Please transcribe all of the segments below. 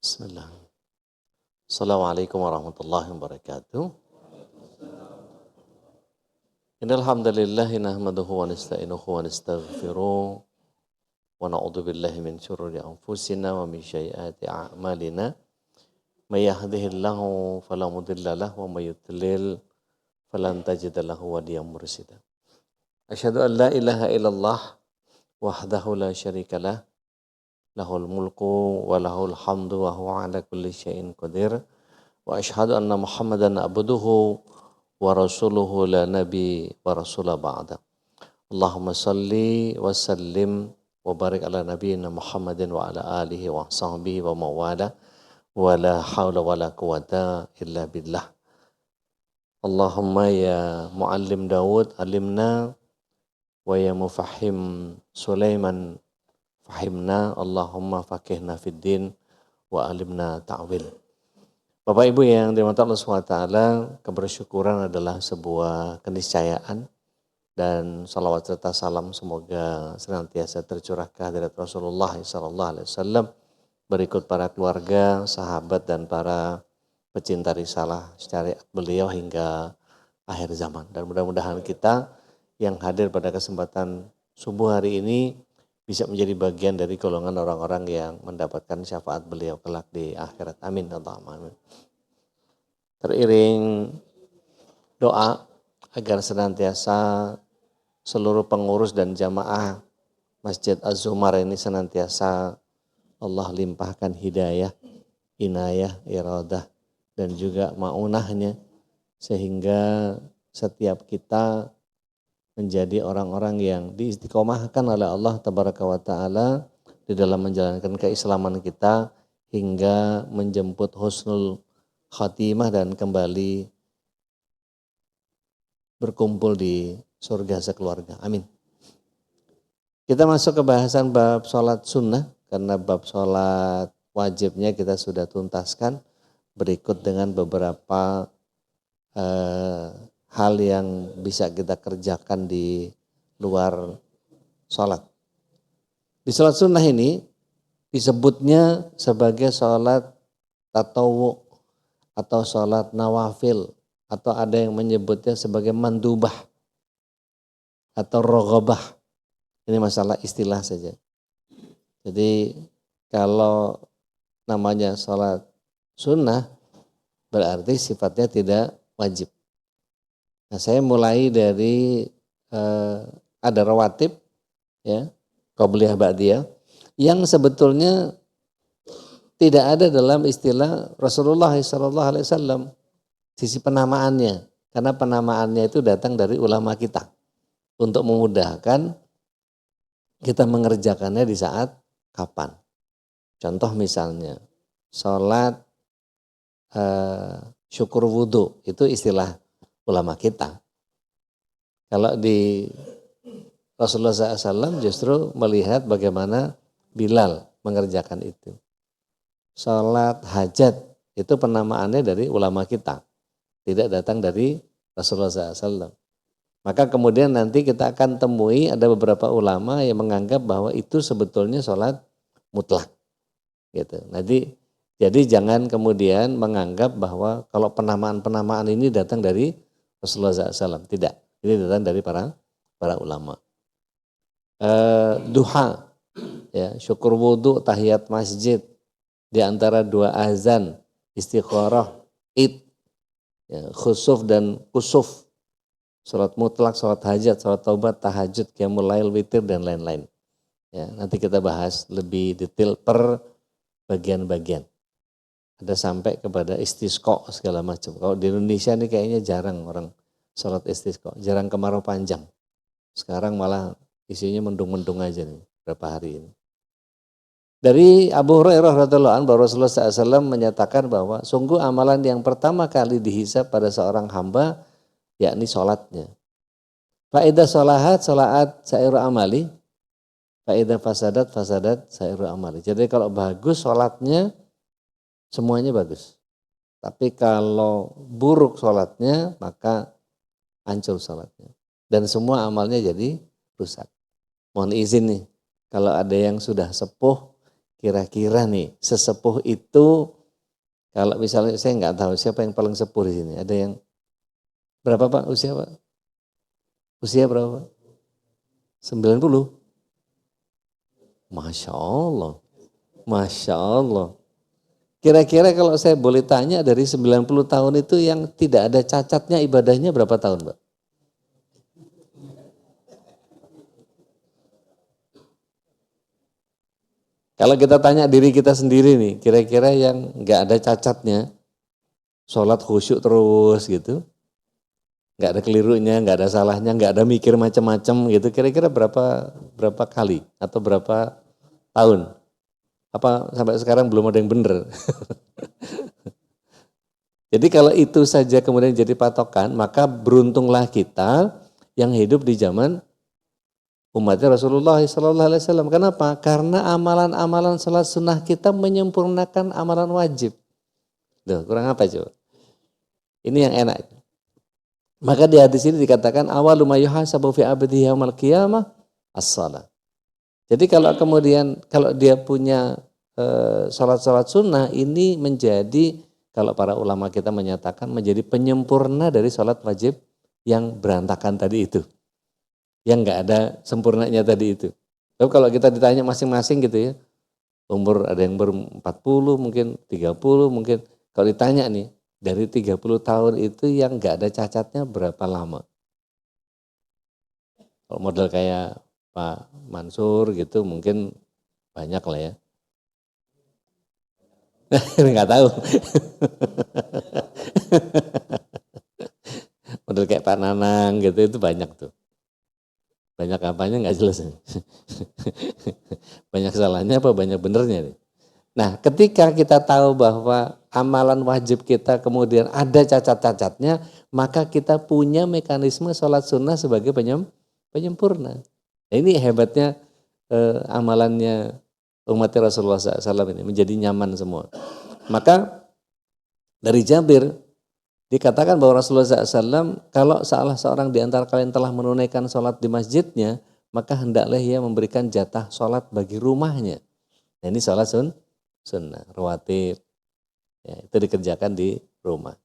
Bismillah. Assalamualaikum warahmatullahi wabarakatuh. Innal hamdalillah nahmaduhu wa nasta'inuhu wa nastaghfiruh wa na'udzu billahi min syururi anfusina wa min sayyiati a'malina. May yahdihillahu fala mudilla lahu wa may yudlil falan tajida lahu waliyan mursyida. Asyhadu an la ilaha illallah wahdahu la syarika lah, lahul mulku wa lahul hamdu wa huwa ala kulli syai'in qadir. Wa asyhadu anna Muhammadan abduhu wa rasuluhu la nabi wa rasula ba'da. Allahumma salli wa sallim wa barik ala nabiyyina Muhammadin wa ala alihi wa sahbihi wa mawala wa la hawla wa la quwata illa billah. Allahumma ya muallim Dawud alimna wa ya mufahhim Sulaiman fahimna. Allahumma faqihna fid din wa alimna ta'wil. Bapak Ibu yang dirahmati Allah SWT, kebersyukuran adalah sebuah keniscayaan, dan salawat serta salam semoga senantiasa tercurah ke hadirat Rasulullah SAW, berikut para keluarga, sahabat, dan para pecinta risalah syariat beliau hingga akhir zaman. Dan mudah-mudahan kita yang hadir pada kesempatan subuh hari ini bisa menjadi bagian dari golongan orang-orang yang mendapatkan syafaat beliau kelak di akhirat. Amin. Amin. Teriring doa agar senantiasa seluruh pengurus dan jamaah Masjid Az-Zumar ini senantiasa Allah limpahkan hidayah, inayah, iradah, dan juga ma'unahnya, sehingga setiap kita menjadi orang-orang yang diistiqomahkan oleh Allah Tabaraka wa Ta'ala di dalam menjalankan keislaman kita hingga menjemput husnul khatimah dan kembali berkumpul di surga sekeluarga. Amin. Kita masuk ke bahasan bab sholat sunnah, karena bab sholat wajibnya kita sudah tuntaskan, berikut dengan beberapa hal yang bisa kita kerjakan di luar sholat. Di sholat sunnah ini disebutnya sebagai sholat tatawu atau sholat nawafil, atau ada yang menyebutnya sebagai mandubah atau rogobah. Ini masalah istilah saja. Jadi kalau namanya sholat sunnah berarti sifatnya tidak wajib. Nah, saya mulai dari ada rawatib, ya, qabliyah ba'diyah, yang sebetulnya tidak ada dalam istilah Rasulullah SAW sisi penamaannya, karena penamaannya itu datang dari ulama kita untuk memudahkan kita mengerjakannya di saat kapan. Contoh misalnya sholat syukur wudhu, itu istilah ulama kita. Kalau di Rasulullah SAW justru melihat bagaimana Bilal mengerjakan itu. Salat hajat itu penamaannya dari ulama kita, tidak datang dari Rasulullah SAW. Maka kemudian nanti kita akan temui ada beberapa ulama yang menganggap bahwa itu sebetulnya salat mutlak. Gitu. Jadi jangan kemudian menganggap bahwa kalau penamaan-penamaan ini datang dari Rasulullah SAW. Tidak, ini datang dari para ulama. Duha, ya, syukur wudhu, tahiyat masjid, di antara dua azan, istikharah, id, ya, khusuf dan kusuf, salat mutlak, salat hajat, salat taubat, tahajud, qiyamul lail, witir, dan lain-lain. Ya, nanti kita bahas lebih detail per bagian-bagian. Ada sampai kepada istisqa segala macam. Kalau di Indonesia ini kayaknya jarang orang sholat istisqa, jarang kemarau panjang. Sekarang malah isinya mendung-mendung aja nih berapa hari ini. Dari Abu Hurairah radhiyallahu anhu bahwa Rasulullah SAW menyatakan bahwa sungguh amalan yang pertama kali dihisab pada seorang hamba yakni sholatnya. Faidah sholahat sholaat sairu amali, faidah fasadat fasadat sairu amali. Jadi kalau bagus sholatnya, semuanya bagus. Tapi kalau buruk sholatnya, maka hancur sholatnya. Dan semua amalnya jadi rusak. Mohon izin nih, kalau ada yang sudah sepuh, kira-kira nih sesepuh itu, kalau misalnya saya nggak tahu siapa yang paling sepuh di sini. Ada yang berapa Pak usia Pak? Usia berapa Pak? 90? Masya Allah. Masya Allah. Kira-kira kalau saya boleh tanya dari 90 tahun itu yang tidak ada cacatnya ibadahnya berapa tahun Pak? Kalau kita tanya diri kita sendiri nih, kira-kira yang nggak ada cacatnya, sholat khusyuk terus gitu, nggak ada kelirunya, nggak ada salahnya, nggak ada mikir macam-macam gitu, kira-kira berapa kali atau berapa tahun? Apa sampai sekarang belum ada yang benar? Jadi kalau itu saja kemudian jadi patokan, maka beruntunglah kita yang hidup di zaman umatnya Rasulullah SAW. Kenapa? Karena amalan-amalan salat sunnah kita menyempurnakan amalan wajib. Duh, kurang apa coba? Ini yang enak. Maka di hadis ini dikatakan awalu ma yuhasabu fi abdihi yaumal qiyamah as-shalah. Jadi kalau kemudian kalau dia punya salat-salat sunnah ini menjadi, kalau para ulama kita menyatakan menjadi penyempurna dari salat wajib yang berantakan tadi itu. Yang enggak ada sempurnanya tadi itu. Tapi kalau kita ditanya masing-masing gitu ya, umur ada yang ber-40 mungkin 30 mungkin, kalau ditanya nih dari 30 tahun itu yang enggak ada cacatnya berapa lama? Kalau model kayak Pak Mansur gitu mungkin banyak lah ya. Enggak tahu. Model kayak Pak Nanang gitu itu banyak tuh. Banyak apanya nggak jelas. Banyak salahnya apa banyak benernya nih. Nah ketika kita tahu bahwa amalan wajib kita kemudian ada cacat-cacatnya, maka kita punya mekanisme sholat sunnah sebagai penyempurna. Nah, ini hebatnya amalannya umat Rasulullah SAW ini menjadi nyaman semua. Maka dari Jabir dikatakan bahwa Rasulullah SAW kalau salah seorang di antara kalian telah menunaikan sholat di masjidnya, maka hendaklah ia memberikan jatah sholat bagi rumahnya. Nah ini sholat sunnah, rawatib, ya, itu dikerjakan di rumah.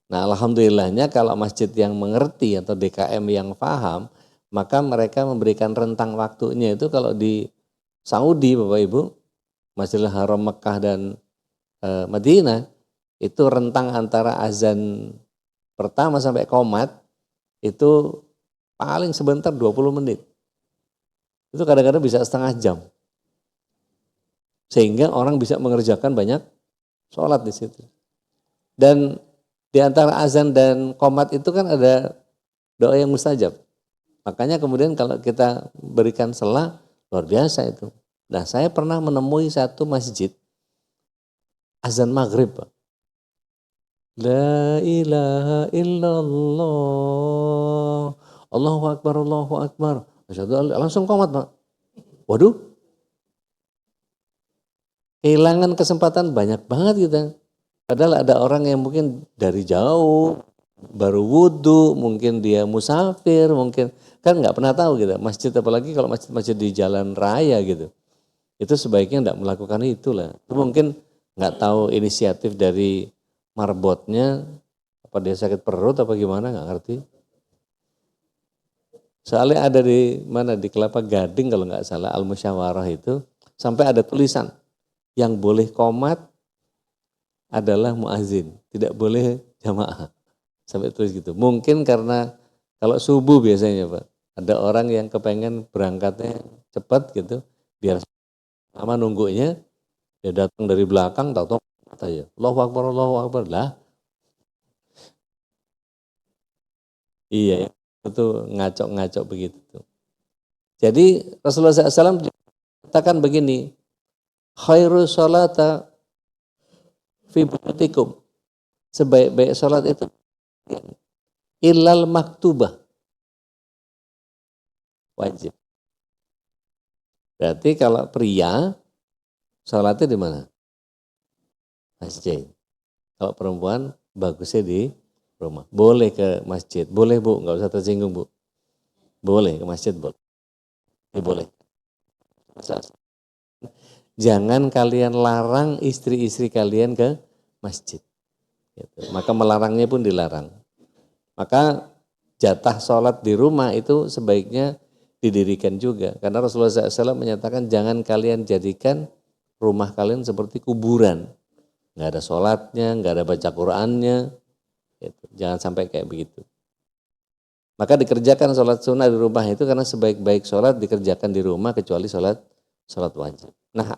Nah alhamdulillahnya kalau masjid yang mengerti atau DKM yang paham, maka mereka memberikan rentang waktunya itu kalau di Saudi Bapak Ibu, Masjidil Haram Mekah dan Madinah, itu rentang antara azan pertama sampai qomat itu paling sebentar 20 menit. Itu kadang-kadang bisa setengah jam. Sehingga orang bisa mengerjakan banyak sholat di situ. Dan di antara azan dan qomat itu kan ada doa yang mustajab. Makanya kemudian kalau kita berikan selah, luar biasa itu. Nah saya pernah menemui satu masjid azan maghrib Pak. La ilaha illallah. Allahu Akbar, Allahu Akbar. Langsung qomat Pak. Waduh. Kehilangan kesempatan banyak banget kita. Padahal ada orang yang mungkin dari jauh, baru wudhu, mungkin dia musafir, mungkin kan nggak pernah tahu gitu. Masjid apalagi kalau masjid-masjid di jalan raya gitu. Itu sebaiknya nggak melakukan itulah. Itu mungkin nggak tahu inisiatif dari marbotnya, apa dia sakit perut apa gimana nggak ngerti. Soalnya ada di mana di Kelapa Gading kalau nggak salah Al Musyawarah itu sampai ada tulisan yang boleh qomat adalah muazin, tidak boleh jamaah. Sampai tulis gitu. Mungkin karena kalau subuh biasanya Pak, ada orang yang kepengen berangkatnya cepat gitu, biar sama nunggunya, dia datang dari belakang, tahu-tahu ya, Allahu Akbar lah. Iya, itu ngaco-ngaco begitu. Jadi Rasulullah SAW katakan begini, khairu sholata fi buyutikum, sebaik-baik sholat itu illal maktubah, wajib. Berarti kalau pria sholatnya di mana? Masjid. Kalau perempuan bagusnya di rumah. Boleh ke masjid, boleh Bu, nggak usah tersinggung Bu. Boleh ke masjid boleh. Boleh. jangan kalian larang istri-istri kalian ke masjid. Gitu. Maka melarangnya pun dilarang. Maka jatah sholat di rumah itu sebaiknya didirikan juga. Karena Rasulullah SAW menyatakan jangan kalian jadikan rumah kalian seperti kuburan. Nggak ada sholatnya, nggak ada baca Qur'annya. Gitu. Jangan sampai kayak begitu. Maka dikerjakan sholat sunnah di rumah itu karena sebaik-baik sholat dikerjakan di rumah kecuali sholat wajib. Nah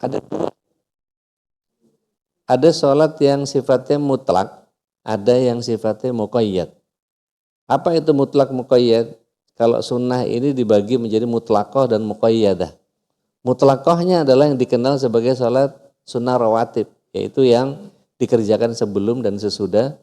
ada sholat yang sifatnya mutlak, ada yang sifatnya muqayyad. Apa itu mutlak muqayyad? Kalau sunnah ini dibagi menjadi mutlaqah dan muqayyadah. Mutlaqahnya adalah yang dikenal sebagai sholat sunnah rawatib, yaitu yang dikerjakan sebelum dan sesudah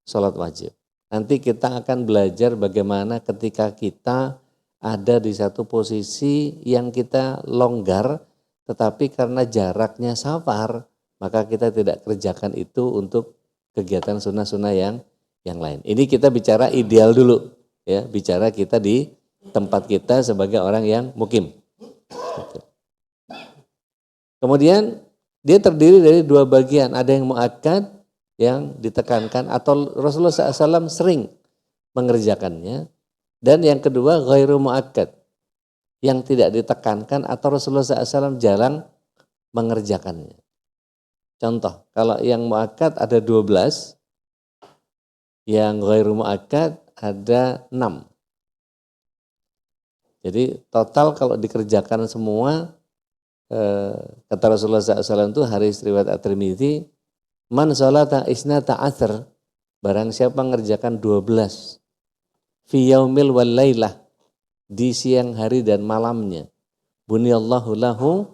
sholat wajib. Nanti kita akan belajar bagaimana ketika kita ada di satu posisi yang kita longgar, tetapi karena jaraknya safar, maka kita tidak kerjakan itu untuk kegiatan sunnah-sunnah yang lain. Ini kita bicara ideal dulu, ya, bicara kita di tempat kita sebagai orang yang mukim. Kemudian dia terdiri dari dua bagian, ada yang muakkad yang ditekankan atau Rasulullah SAW sering mengerjakannya, dan yang kedua ghairu muakkad yang tidak ditekankan atau Rasulullah SAW jarang mengerjakannya. Contoh, kalau yang muakkad ada 12, yang ghairu muakkad ada 6. Jadi total kalau dikerjakan semua, kata Rasulullah SAW itu hadis riwayat At-Tirmidzi, man sholata isnata asr, barang siapa mengerjakan 12 fi yaumil wal lailah, di siang hari dan malamnya, buniyallahu lahu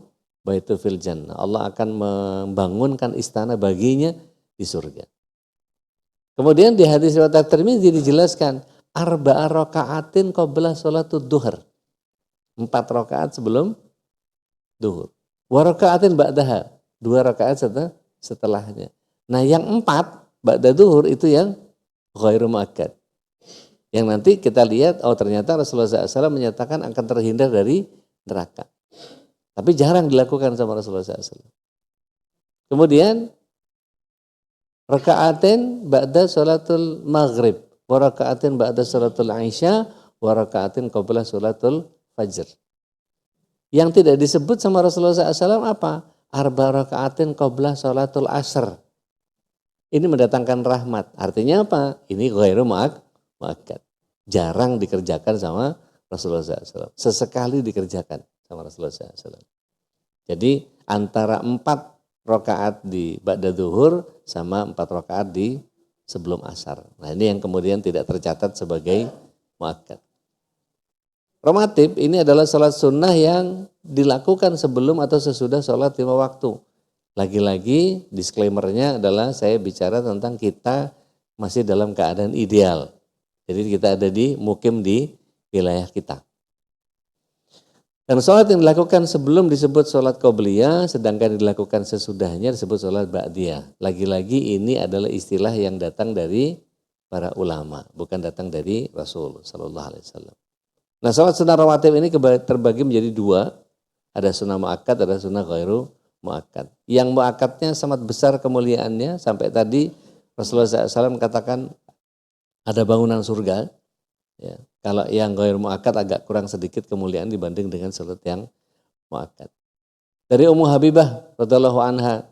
baitu fil jannah, Allah akan membangunkan istana baginya di surga. Kemudian di hadis riwayat At-Tirmidzi dijelaskan arba'a raka'atin qabla sholatud duhur, 4 rakaat sebelum duhur, wa raka'atin ba'daha, 2 rakaat setelahnya. Nah yang 4 ba'da duhur itu yang ghairu muakkad. Yang nanti kita lihat, oh ternyata Rasulullah SAW menyatakan akan terhindar dari neraka. Tapi jarang dilakukan sama Rasulullah SAW. Kemudian raka'atin ba'da sholatul maghrib, wa raka'atin ba'da sholatul isya, wa raka'atin qabla sholatul fajr. Yang tidak disebut sama Rasulullah SAW apa? Arba raka'atin qabla sholatul asr. Ini mendatangkan rahmat. Artinya apa? Ini ghairu muakkad. Jarang dikerjakan sama Rasulullah SAW. Sesekali dikerjakan sama Rasulullah SAW. Jadi antara 4 rakaat di ba'da zuhur sama 4 rakaat di sebelum asar. Nah ini yang kemudian tidak tercatat sebagai muakkad. Rawatib ini adalah sholat sunnah yang dilakukan sebelum atau sesudah sholat 5 waktu. Lagi-lagi disclaimernya adalah saya bicara tentang kita masih dalam keadaan ideal. Jadi kita ada di mukim di wilayah kita. Dan sholat yang dilakukan sebelum disebut sholat qobliyah, sedangkan dilakukan sesudahnya disebut sholat ba'diyah. Lagi-lagi ini adalah istilah yang datang dari para ulama, bukan datang dari Rasul Sallallahu Alaihi Wasallam. Nah sholat sunnah rawatib ini terbagi menjadi 2, ada sunnah muakkad, ada sunnah ghairu muakkad. Yang muakkadnya sangat besar kemuliaannya, sampai tadi Rasulullah SAW katakan ada bangunan surga. Ya. Kalau yang ghairu muakkad agak kurang sedikit kemuliaan dibanding dengan sholat yang muakkad. Dari Ummu Habibah radhiyallahu anha,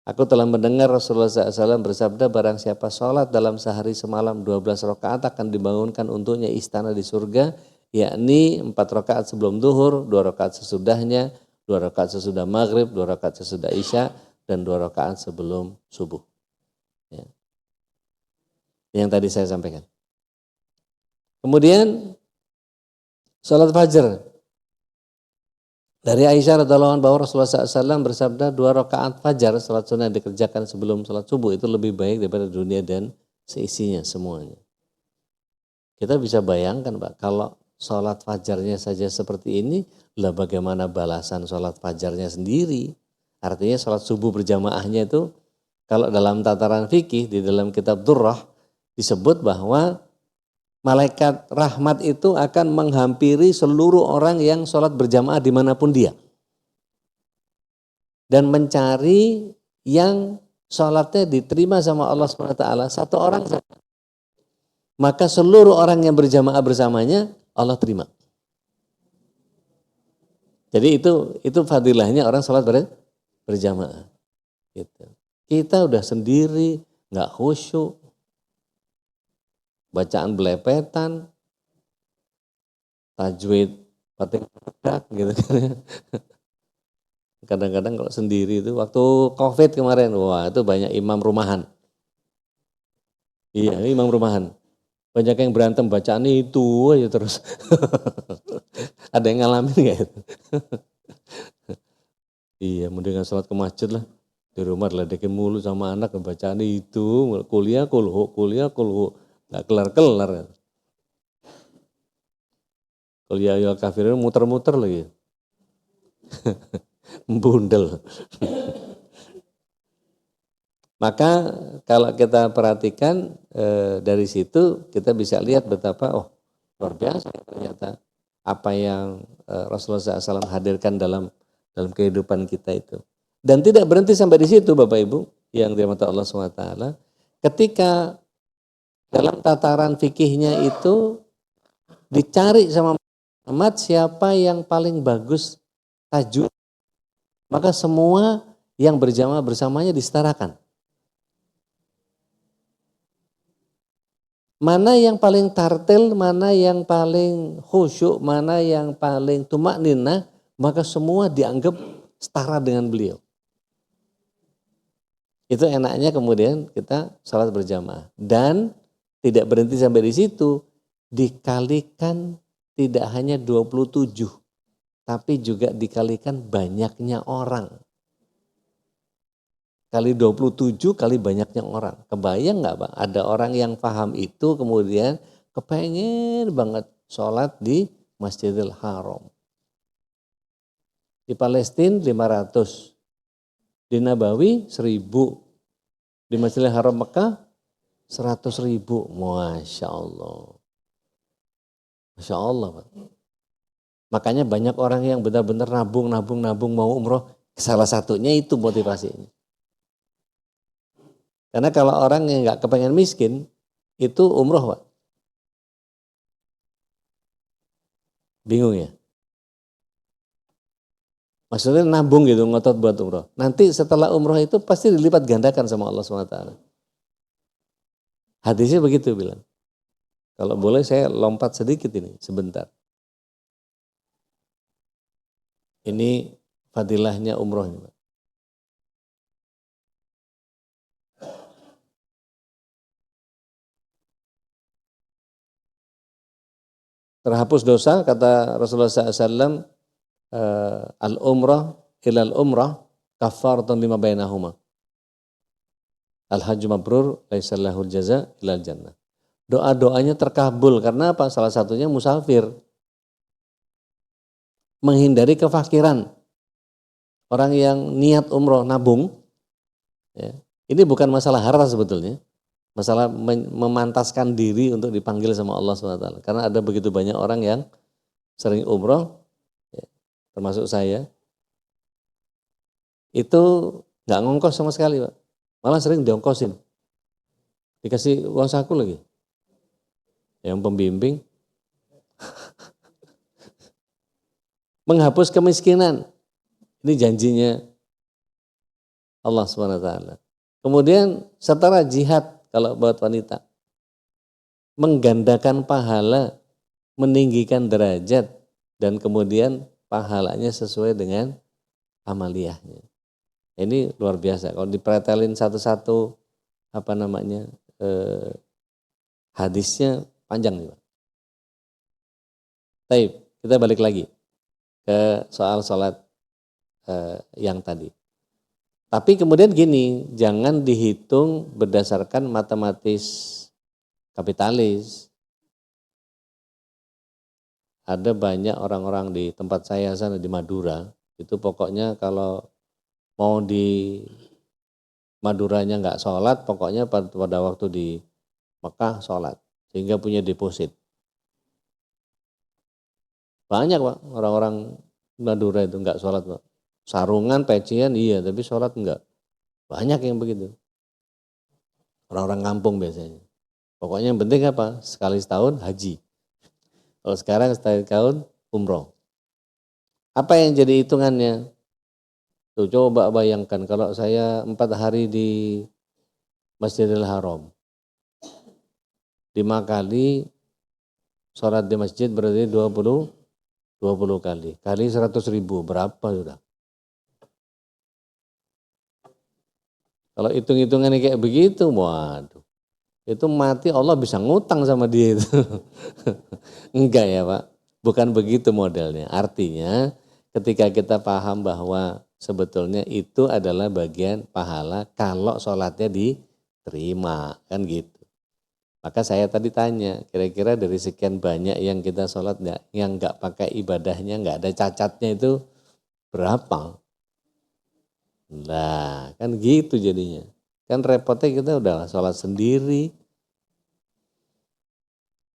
aku telah mendengar Rasulullah SAW bersabda, barang siapa sholat dalam sehari semalam 12 rakaat akan dibangunkan untuknya istana di surga, yakni 4 rakaat sebelum duhur, 2 rakaat sesudahnya, 2 rakaat sesudah maghrib, 2 rakaat sesudah isya, dan 2 rakaat sebelum subuh. Ya. Yang tadi saya sampaikan. Kemudian sholat fajar. Dari Aisyah radhiallahu anha bahwa Rasulullah SAW bersabda 2 rakaat fajar sholat sunnah yang dikerjakan sebelum sholat subuh itu lebih baik daripada dunia dan seisinya semuanya. Kita bisa bayangkan Pak, kalau sholat fajarnya saja seperti ini, lah bagaimana balasan sholat fajarnya sendiri. Artinya sholat subuh berjamaahnya itu, kalau dalam tataran fikih di dalam kitab Durrah disebut bahwa malaikat rahmat itu akan menghampiri seluruh orang yang sholat berjamaah dimanapun dia. dan mencari yang sholatnya diterima sama Allah SWT satu orang saja, maka seluruh orang yang berjamaah bersamanya Allah terima. Jadi itu fadilahnya orang sholat berjamaah. Gitu. Kita udah sendiri, nggak khusyuk, bacaan belepetan, tajwid pating gitu kan. Kadang-kadang kalau sendiri itu waktu COVID kemarin, wah itu banyak imam rumahan. Iya, imam rumahan. Banyak yang berantem bacaan itu aja terus. Ada yang ngalamin nggak itu? Iya, mendingan sholat ke masjid lah. Di rumah ledekin mulu sama anak bacaan itu, kuliah kulhu, nggak kelar-kelar. Kuliah ya kafirin muter-muter lagi. Bundel. Maka kalau kita perhatikan dari situ kita bisa lihat betapa luar biasa ternyata apa yang Rasulullah SAW hadirkan dalam kehidupan kita itu. Dan tidak berhenti sampai di situ Bapak Ibu yang dirahmati Allah SWT. Ketika dalam tataran fikihnya itu dicari sama Muhammad siapa yang paling bagus tajwid, maka semua yang berjamaah bersamanya disetarakan. Mana yang paling tartil, mana yang paling khusyuk, mana yang paling tumakninah, maka semua dianggap setara dengan beliau. Itu enaknya kemudian kita salat berjamaah. Dan tidak berhenti sampai di situ, dikalikan tidak hanya 27, tapi juga dikalikan banyaknya orang. Kali 27 kali banyaknya orang. Kebayang nggak Pak? Ada orang yang paham itu kemudian kepengen banget sholat di Masjidil Haram. Di Palestina 500. Di Nabawi 1000. Di Masjidil Haram Mekah 100.000. Masya Allah. Masya Allah Pak. Makanya banyak orang yang benar-benar nabung mau umroh. Salah satunya itu motivasinya. Karena kalau orang yang nggak kepengen miskin, itu umroh Pak. Bingung ya? Maksudnya nabung gitu, ngotot buat umroh. Nanti setelah umroh itu pasti dilipat gandakan sama Allah SWT. Hadisnya begitu bilang. Kalau boleh saya lompat sedikit ini, sebentar. Ini fadilahnya umroh ini Pak. Terhapus dosa, kata Rasulullah SAW, al-umrah ilal umrah kafaratun lima bainahuma. Al-hajju mabrur laisa lahul jaza ilal jannah. Doa-doanya terkabul karena apa? Salah satunya musafir. Menghindari kefakiran. Orang yang niat umroh nabung, ya, ini bukan masalah harta sebetulnya. Masalah memantaskan diri untuk dipanggil sama Allah SWT. Karena ada begitu banyak orang yang sering umroh, ya, termasuk saya, itu nggak ngongkos sama sekali Pak. Malah sering diongkosin. Dikasih uang saku lagi. Yang pembimbing. Menghapus kemiskinan. Ini janjinya Allah SWT. Kemudian setara jihad kalau buat wanita. Menggandakan pahala, meninggikan derajat, dan kemudian pahalanya sesuai dengan amaliyahnya. Ini luar biasa. Kalau dipretelin satu-satu hadisnya panjang nih Pak. Baik, kita balik lagi ke soal sholat yang tadi. Tapi kemudian gini, jangan dihitung berdasarkan matematis kapitalis. Ada banyak orang-orang di tempat saya sana di Madura, itu pokoknya kalau mau di Maduranya nggak sholat, pokoknya pada waktu di Mekah sholat, sehingga punya deposit. Banyak Pak, orang-orang Madura itu nggak sholat Pak. Sarungan, pecian iya, tapi sholat enggak. Banyak yang begitu. Orang-orang kampung biasanya. Pokoknya yang penting apa? Sekali setahun haji. Kalau sekarang sekali setahun umroh. Apa yang jadi hitungannya? Tuh coba bayangkan kalau saya 4 hari di Masjidil Haram. 5 kali sholat di masjid berarti 20 kali. Kali 100.000 berapa sudah? Kalau hitung-hitungannya kayak begitu, waduh. Itu mati Allah bisa ngutang sama dia itu. Enggak ya Pak, bukan begitu modelnya. Artinya ketika kita paham bahwa sebetulnya itu adalah bagian pahala kalau sholatnya diterima, kan gitu. Maka saya tadi tanya, kira-kira dari sekian banyak yang kita sholat yang enggak pakai ibadahnya, enggak ada cacatnya itu berapa? Nah kan gitu jadinya. Kan repotnya kita udah sholat sendiri,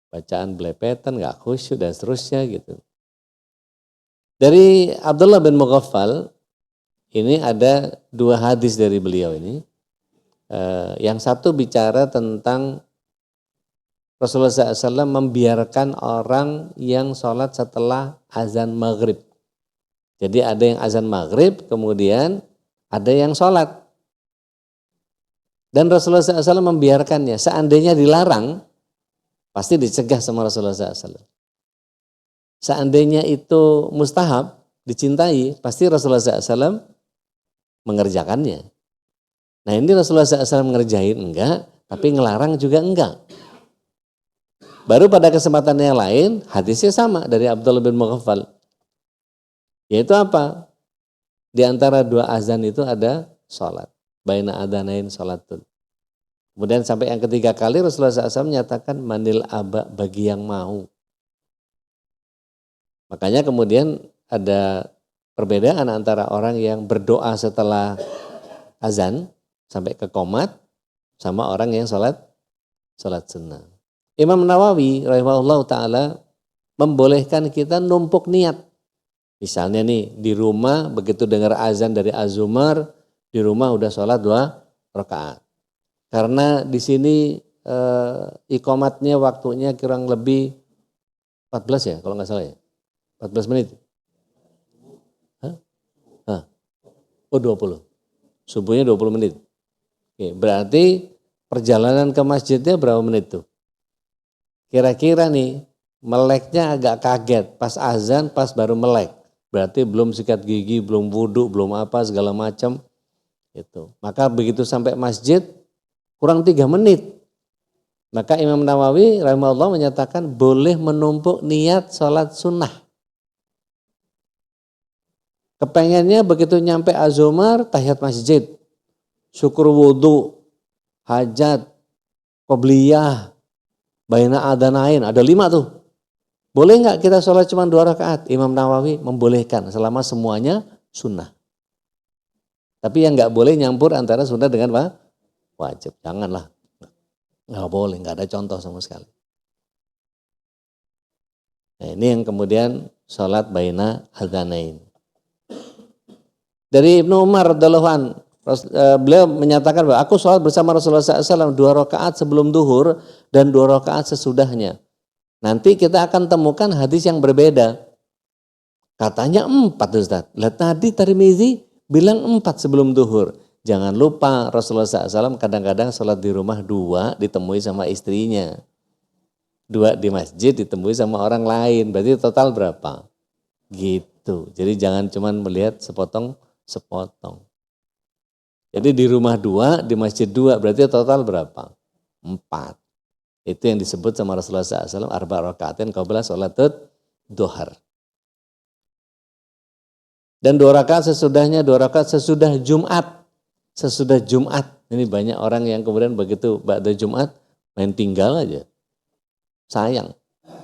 bacaan belepetan, nggak khusyuk dan seterusnya gitu. Dari Abdullah bin Mughaffal, ini ada 2 hadis dari beliau ini. Yang satu bicara tentang Rasulullah SAW membiarkan orang yang sholat setelah azan maghrib. Jadi ada yang azan maghrib, kemudian ada yang sholat. Dan Rasulullah SAW membiarkannya. Seandainya dilarang, pasti dicegah sama Rasulullah SAW. Seandainya itu mustahab, dicintai, pasti Rasulullah SAW mengerjakannya. Nah ini Rasulullah SAW mengerjain enggak, tapi ngelarang juga enggak. Baru pada kesempatan yang lain, hadisnya sama dari Abdullah bin Mughaffal. Yaitu apa? Di antara 2 azan itu ada sholat. Baina adanain sholatun. Kemudian sampai yang ketiga kali Rasulullah SAW menyatakan manil aba bagi yang mau. Makanya kemudian ada perbedaan antara orang yang berdoa setelah azan sampai ke qomat sama orang yang sholat sunnah. Imam Nawawi rahimahullah ta'ala membolehkan kita numpuk niat. Misalnya nih di rumah begitu dengar azan dari Az-Zumar, di rumah udah sholat 2 rakaat. Karena di sini iqamatnya waktunya kurang lebih 14 ya kalau nggak salah ya. 14 menit. Hah? Oh 20. Subuhnya 20 menit. Oke, berarti perjalanan ke masjidnya berapa menit tuh? Kira-kira nih meleknya agak kaget pas azan pas baru melek. Berarti belum sikat gigi, belum wudhu, belum apa segala macam. Itu. Maka begitu sampai masjid kurang 3 menit. Maka Imam Nawawi rahimahullah menyatakan boleh menumpuk niat sholat sunnah. Kepengennya begitu nyampe Az-Zumar tahiyat masjid, syukur wudhu, hajat, qobliyah, baina adanain, ada 5 tuh. Boleh nggak kita sholat cuma 2 rakaat? Imam Nawawi membolehkan selama semuanya sunnah. Tapi yang nggak boleh nyampur antara sunnah dengan apa? Wajib. Janganlah. Nggak boleh, nggak ada contoh sama sekali. Nah ini yang kemudian sholat baina adanain. Dari Ibnu Umar radhiyallahu anhu, beliau menyatakan bahwa aku sholat bersama Rasulullah SAW 2 rakaat sebelum duhur dan 2 rakaat sesudahnya. Nanti kita akan temukan hadis yang berbeda. Katanya 4 Ustaz. Lihat tadi Tirmizi bilang 4 sebelum duhur. Jangan lupa Rasulullah SAW kadang-kadang sholat di rumah 2 ditemui sama istrinya. 2 di masjid ditemui sama orang lain. Berarti total berapa? Gitu. Jadi jangan cuma melihat sepotong. Jadi di rumah 2, di masjid 2 berarti total berapa? 4. Itu yang disebut sama Rasulullah SAW, arba rakaatin qabla sholatul duhar. Dan 2 rakaat sesudahnya, 2 rakaat sesudah Jumat. Sesudah Jumat. Ini banyak orang yang kemudian begitu ba'da Jumat main tinggal aja. Sayang.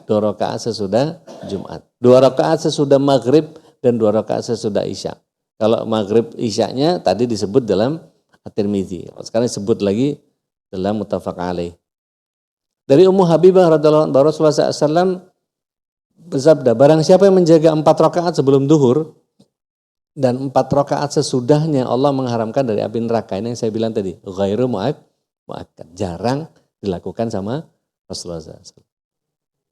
2 rakaat sesudah Jumat. 2 rakaat sesudah maghrib dan 2 rakaat sesudah isya. Kalau maghrib isyanya tadi disebut dalam At-Tirmizi. Sekarang disebut lagi dalam muttafaq alaih. Dari Ummu Habibah radhiyallahu anha Rasulullah SAW bersabda, barang siapa yang menjaga 4 rakaat sebelum duhur, dan 4 rakaat sesudahnya Allah mengharamkan dari api neraka. Ini yang saya bilang tadi, ghairu muakkad, jarang dilakukan sama Rasulullah SAW.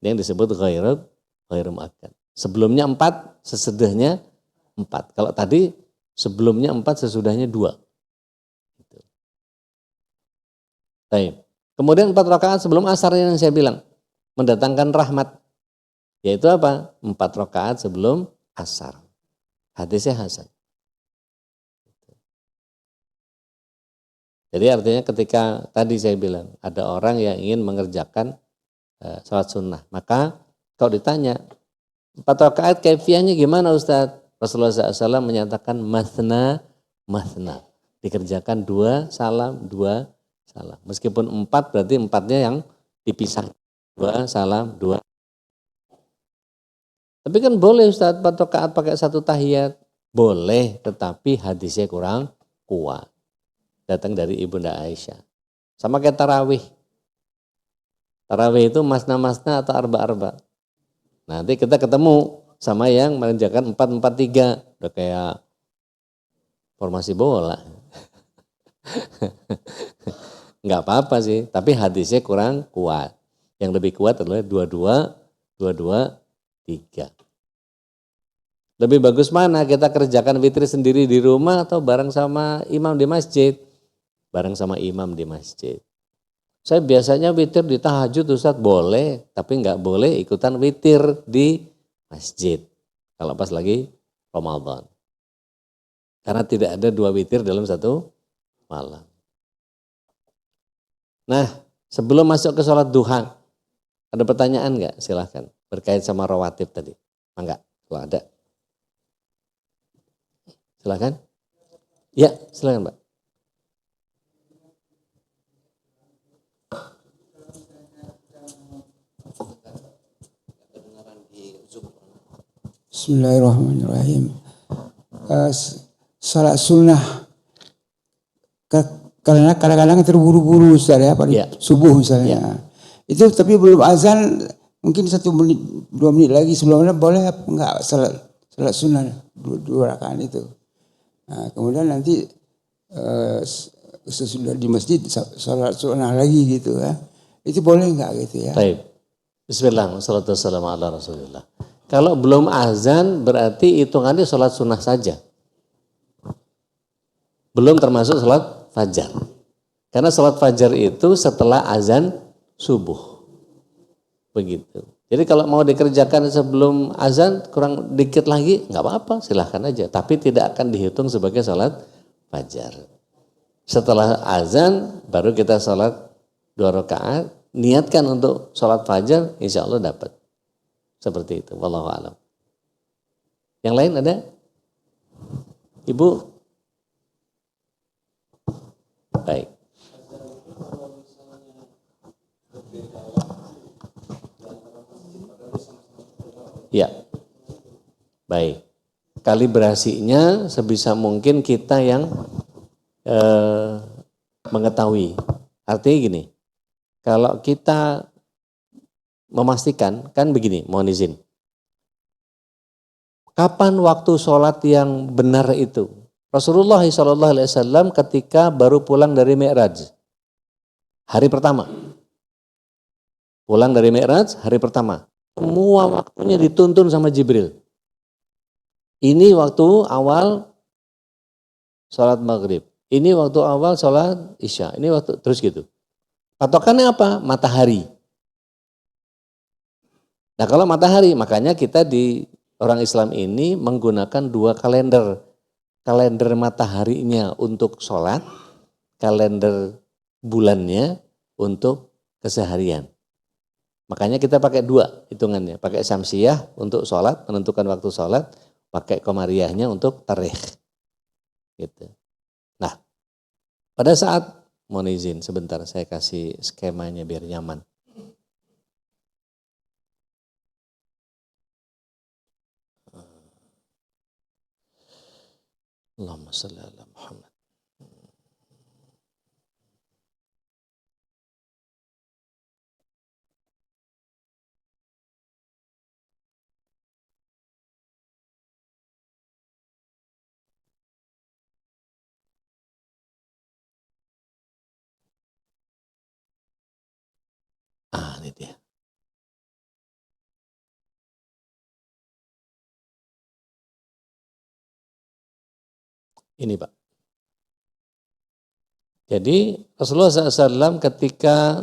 Ini yang disebut ghairu muakkad. Sebelumnya 4, sesudahnya 4. Kalau tadi sebelumnya 4, sesudahnya 2. Gitu. Baik. Kemudian 4 rakaat sebelum asar yang saya bilang mendatangkan rahmat. Yaitu apa? 4 rakaat sebelum asar. Hadisnya hasan. Jadi artinya ketika tadi saya bilang ada orang yang ingin mengerjakan sholat sunnah, maka kalau ditanya 4 rakaat kaifiahnya gimana Ustadz? Rasulullah SAW menyatakan mathna, dikerjakan 2 salam, 2 salam. Meskipun 4 berarti 4-nya yang dipisah, 2 salam, 2. Tapi kan boleh Ustadz 4 rakaat pakai 1 tahiyat, boleh, tetapi hadisnya kurang kuat. Datang dari Ibunda Aisyah. Sama kayak tarawih. Tarawih itu masna-masna atau arba-arba. Nanti kita ketemu sama yang mengerjakan 4-4-3. Udah kayak formasi bola. Enggak apa-apa sih, tapi hadisnya kurang kuat. Yang lebih kuat adalah 2-2-3. Lebih bagus mana kita kerjakan witir sendiri di rumah atau bareng sama imam di masjid? Bareng sama imam di masjid. Saya biasanya witir di tahajud Ustaz, boleh, tapi enggak boleh ikutan witir di masjid. Kalau pas lagi Ramadan. Karena tidak ada 2 witir dalam 1 malam. Nah, sebelum masuk ke sholat duha, ada pertanyaan enggak? Silahkan, berkait sama rawatib tadi. Enggak, kalau ada. Silahkan. Ya, silahkan Mbak. Bismillahirrahmanirrahim. Salat sunnah karena kadang-kadang terburu-buru Ustaz ya, subuh misalnya. Itu tapi belum azan, mungkin 1 menit 2 menit lagi sebelumnya boleh apa enggak salat sunnah 2 rakaat itu. Nah, kemudian nanti sesudah di masjid salat sunnah lagi gitu ya. Itu boleh enggak gitu ya? Baik. Bismillah, wassalatu wassalamu ala Rasulillah. Kalau belum azan berarti hitungannya sholat sunnah saja. Belum termasuk sholat fajar. Karena sholat fajar itu setelah azan subuh. Begitu. Jadi kalau mau dikerjakan sebelum azan kurang dikit lagi nggak apa-apa, silahkan aja. Tapi tidak akan dihitung sebagai sholat fajar. Setelah azan baru kita sholat 2 rakaat. Niatkan untuk sholat fajar, insya Allah dapat. Seperti itu, wallahu a'lam. Yang lain ada? Ibu? Baik. Ya. Baik. Kalibrasinya sebisa mungkin kita yang mengetahui. Artinya gini, kalau kita memastikan, kan begini, mohon izin. Kapan waktu sholat yang benar itu? Rasulullah SAW ketika baru pulang dari Mi'raj, hari pertama. Pulang dari Mi'raj, hari pertama. Semua waktunya dituntun sama Jibril. Ini waktu awal sholat maghrib. Ini waktu awal sholat isya. Ini waktu, terus gitu. Patokannya apa? Matahari. Nah kalau matahari, makanya kita di orang Islam ini menggunakan 2 kalender. Kalender mataharinya untuk sholat, kalender bulannya untuk keseharian. Makanya kita pakai 2 hitungannya. Pakai syamsiyah untuk sholat, menentukan waktu sholat, pakai komariahnya untuk tarikh. Gitu. Nah, pada saat, mohon izin sebentar saya kasih skemanya biar nyaman. Allahumma shalli ala Muhammad. dia. Ini Pak. Jadi Rasulullah SAW ketika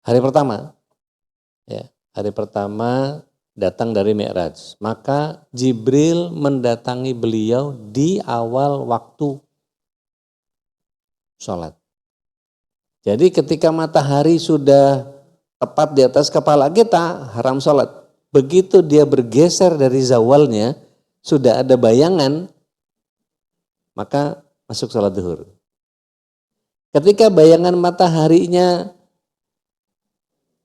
hari pertama, ya, hari pertama datang dari Mi'raj, maka Jibril mendatangi beliau di awal waktu sholat. Jadi ketika matahari sudah tepat di atas kepala kita, haram sholat. Begitu dia bergeser dari zawalnya, sudah ada bayangan, maka masuk sholat zuhur. Ketika bayangan mataharinya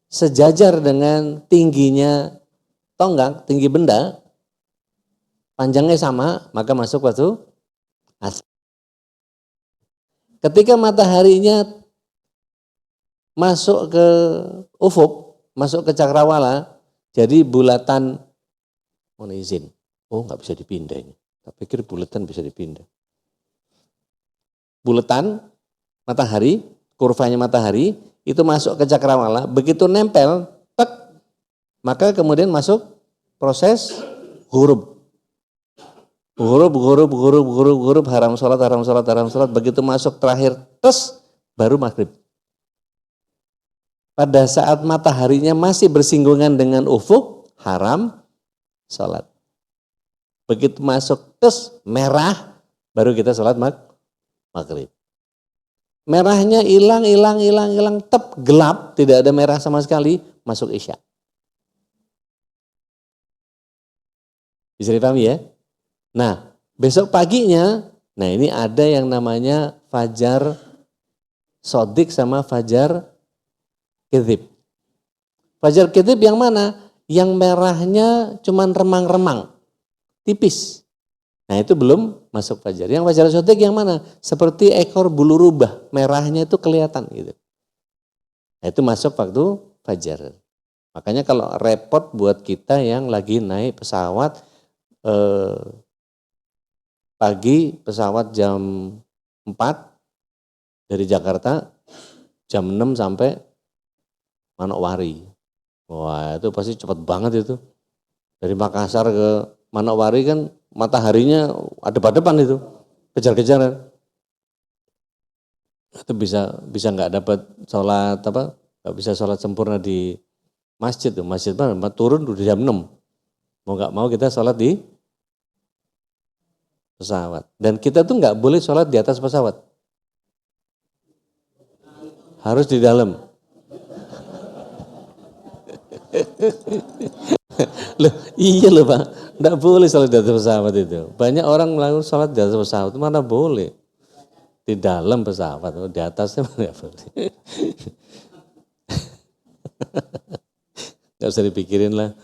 sejajar dengan tingginya tonggak, tinggi benda, panjangnya sama, maka masuk waktu asar. Ketika mataharinya masuk ke ufuk, masuk ke cakrawala, jadi bulatan, mohon izin, nggak bisa dipindah ini. Tak pikir bulatan bisa dipindah. Bulatan matahari, kurvanya matahari, itu masuk ke cakrawala, begitu nempel, tek, maka kemudian masuk proses huruf. Huruf, haram sholat, begitu masuk terakhir, tes, baru maghrib. Pada saat mataharinya masih bersinggungan dengan ufuk, haram sholat. Begitu masuk tes, merah, baru kita sholat maghrib. Merahnya hilang, tep, gelap, tidak ada merah sama sekali, masuk isya. Bisa dipahami ya? Nah, besok paginya, nah ini ada yang namanya fajar sodik sama fajar kedzib. Fajar kedzib yang mana? Yang merahnya cuman remang-remang, tipis. Nah itu belum masuk fajar. Yang fajar sodik yang mana? Seperti ekor bulu rubah, merahnya itu kelihatan gitu. Nah itu masuk waktu fajar. Makanya kalau repot buat kita yang lagi naik pesawat, pagi pesawat jam 4 dari Jakarta, jam 6 sampai Manokwari. Wah itu pasti cepat banget itu. Dari Makassar ke Manokwari kan mataharinya adep-adepan itu, kejar-kejaran. Itu bisa nggak dapat sholat nggak bisa sholat sempurna di masjid tuh. Masjid mana turun udah jam 6. Mau nggak mau kita sholat di pesawat. Dan kita tuh nggak boleh sholat di atas pesawat. Harus di dalam. Loh, iya loh Pak, nggak boleh sholat di atas pesawat itu. Banyak orang melakukan sholat di atas pesawat, mana boleh. Di dalam pesawat, di atasnya nggak boleh. Nggak usah dipikirin lah,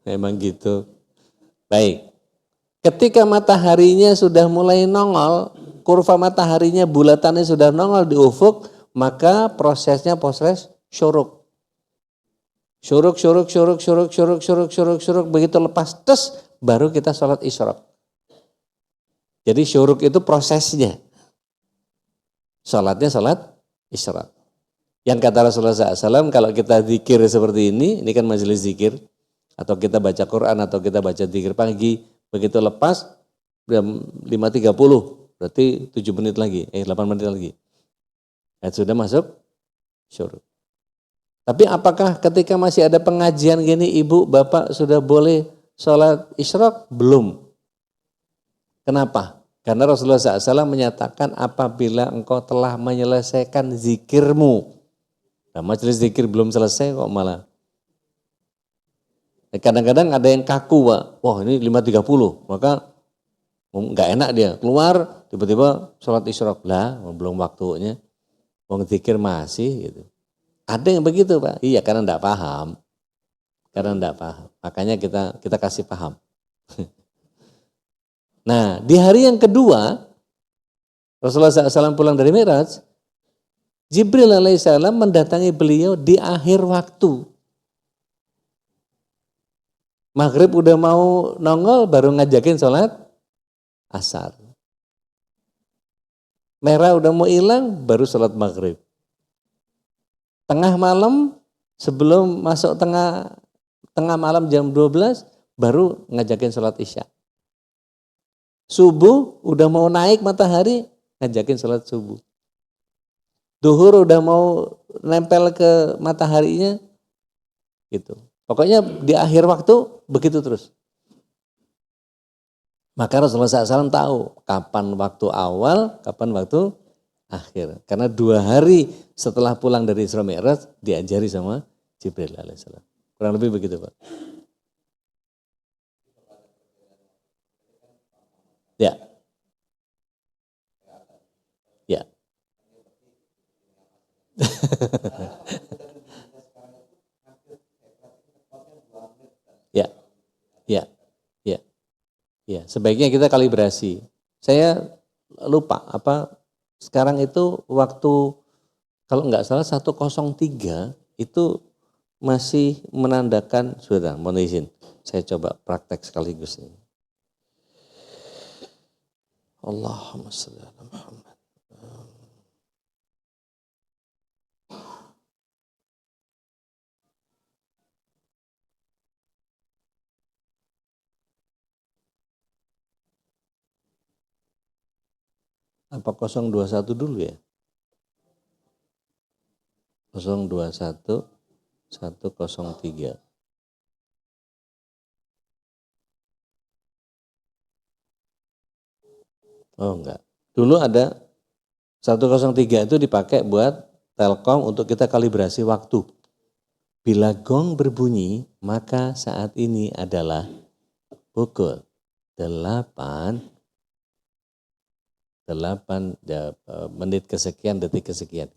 emang gitu. Baik. Ketika mataharinya sudah mulai nongol, kurva mataharinya bulatannya sudah nongol di ufuk, maka prosesnya proses syuruk. Syuruk, begitu lepas tes, baru kita sholat isyraq. Jadi syuruk itu prosesnya. Sholatnya sholat isyraq. Yang kata Rasulullah SAW, kalau kita zikir seperti ini kan majelis zikir, atau kita baca Quran, atau kita baca zikir pagi, begitu lepas jam 5.30, berarti 7 menit lagi, 8 menit lagi. Sudah masuk syuruk. Tapi apakah ketika masih ada pengajian gini, ibu, bapak sudah boleh sholat isyraq? Belum. Kenapa? Karena Rasulullah SAW menyatakan apabila engkau telah menyelesaikan zikirmu, nah majelis zikir belum selesai kok malah. Kadang-kadang ada yang kaku, Pak. Wah ini 5.30, maka nggak enak dia. Keluar, tiba-tiba sholat isyraq. Lah, belum waktunya. Wong zikir masih gitu. Ada yang begitu Pak. Iya karena enggak paham. Makanya kita kasih paham. Nah di hari yang kedua, Rasulullah SAW pulang dari Mi'raj, Jibril alaihissalam mendatangi beliau di akhir waktu. Maghrib udah mau nongol baru ngajakin sholat asar. Merah udah mau hilang baru sholat maghrib. Tengah malam sebelum masuk tengah malam jam 12 baru ngajakin sholat isya. Subuh udah mau naik matahari ngajakin sholat subuh. Duhur udah mau nempel ke mataharinya gitu. Pokoknya di akhir waktu begitu terus. Maka Rasulullah SAW tahu kapan waktu awal, kapan waktu akhir. Karena 2 hari setelah pulang dari Isra Mi'raj diajari sama Jibril alaihissalam. Kurang lebih begitu Pak. Ya. Ya. Ya. Ya. Ya. Ya, sebaiknya kita kalibrasi. Saya lupa sekarang itu waktu kalau nggak salah 103 itu masih menandakan sudah mohon izin. Saya coba praktek sekaligus ini. Allahumma shalli ala Muhammad. Apa 021 dulu ya? 021 103. Oh enggak. Dulu ada 103 itu dipakai buat Telkom untuk kita kalibrasi waktu. Bila gong berbunyi, maka saat ini adalah pukul 8 menit kesekian, detik kesekian.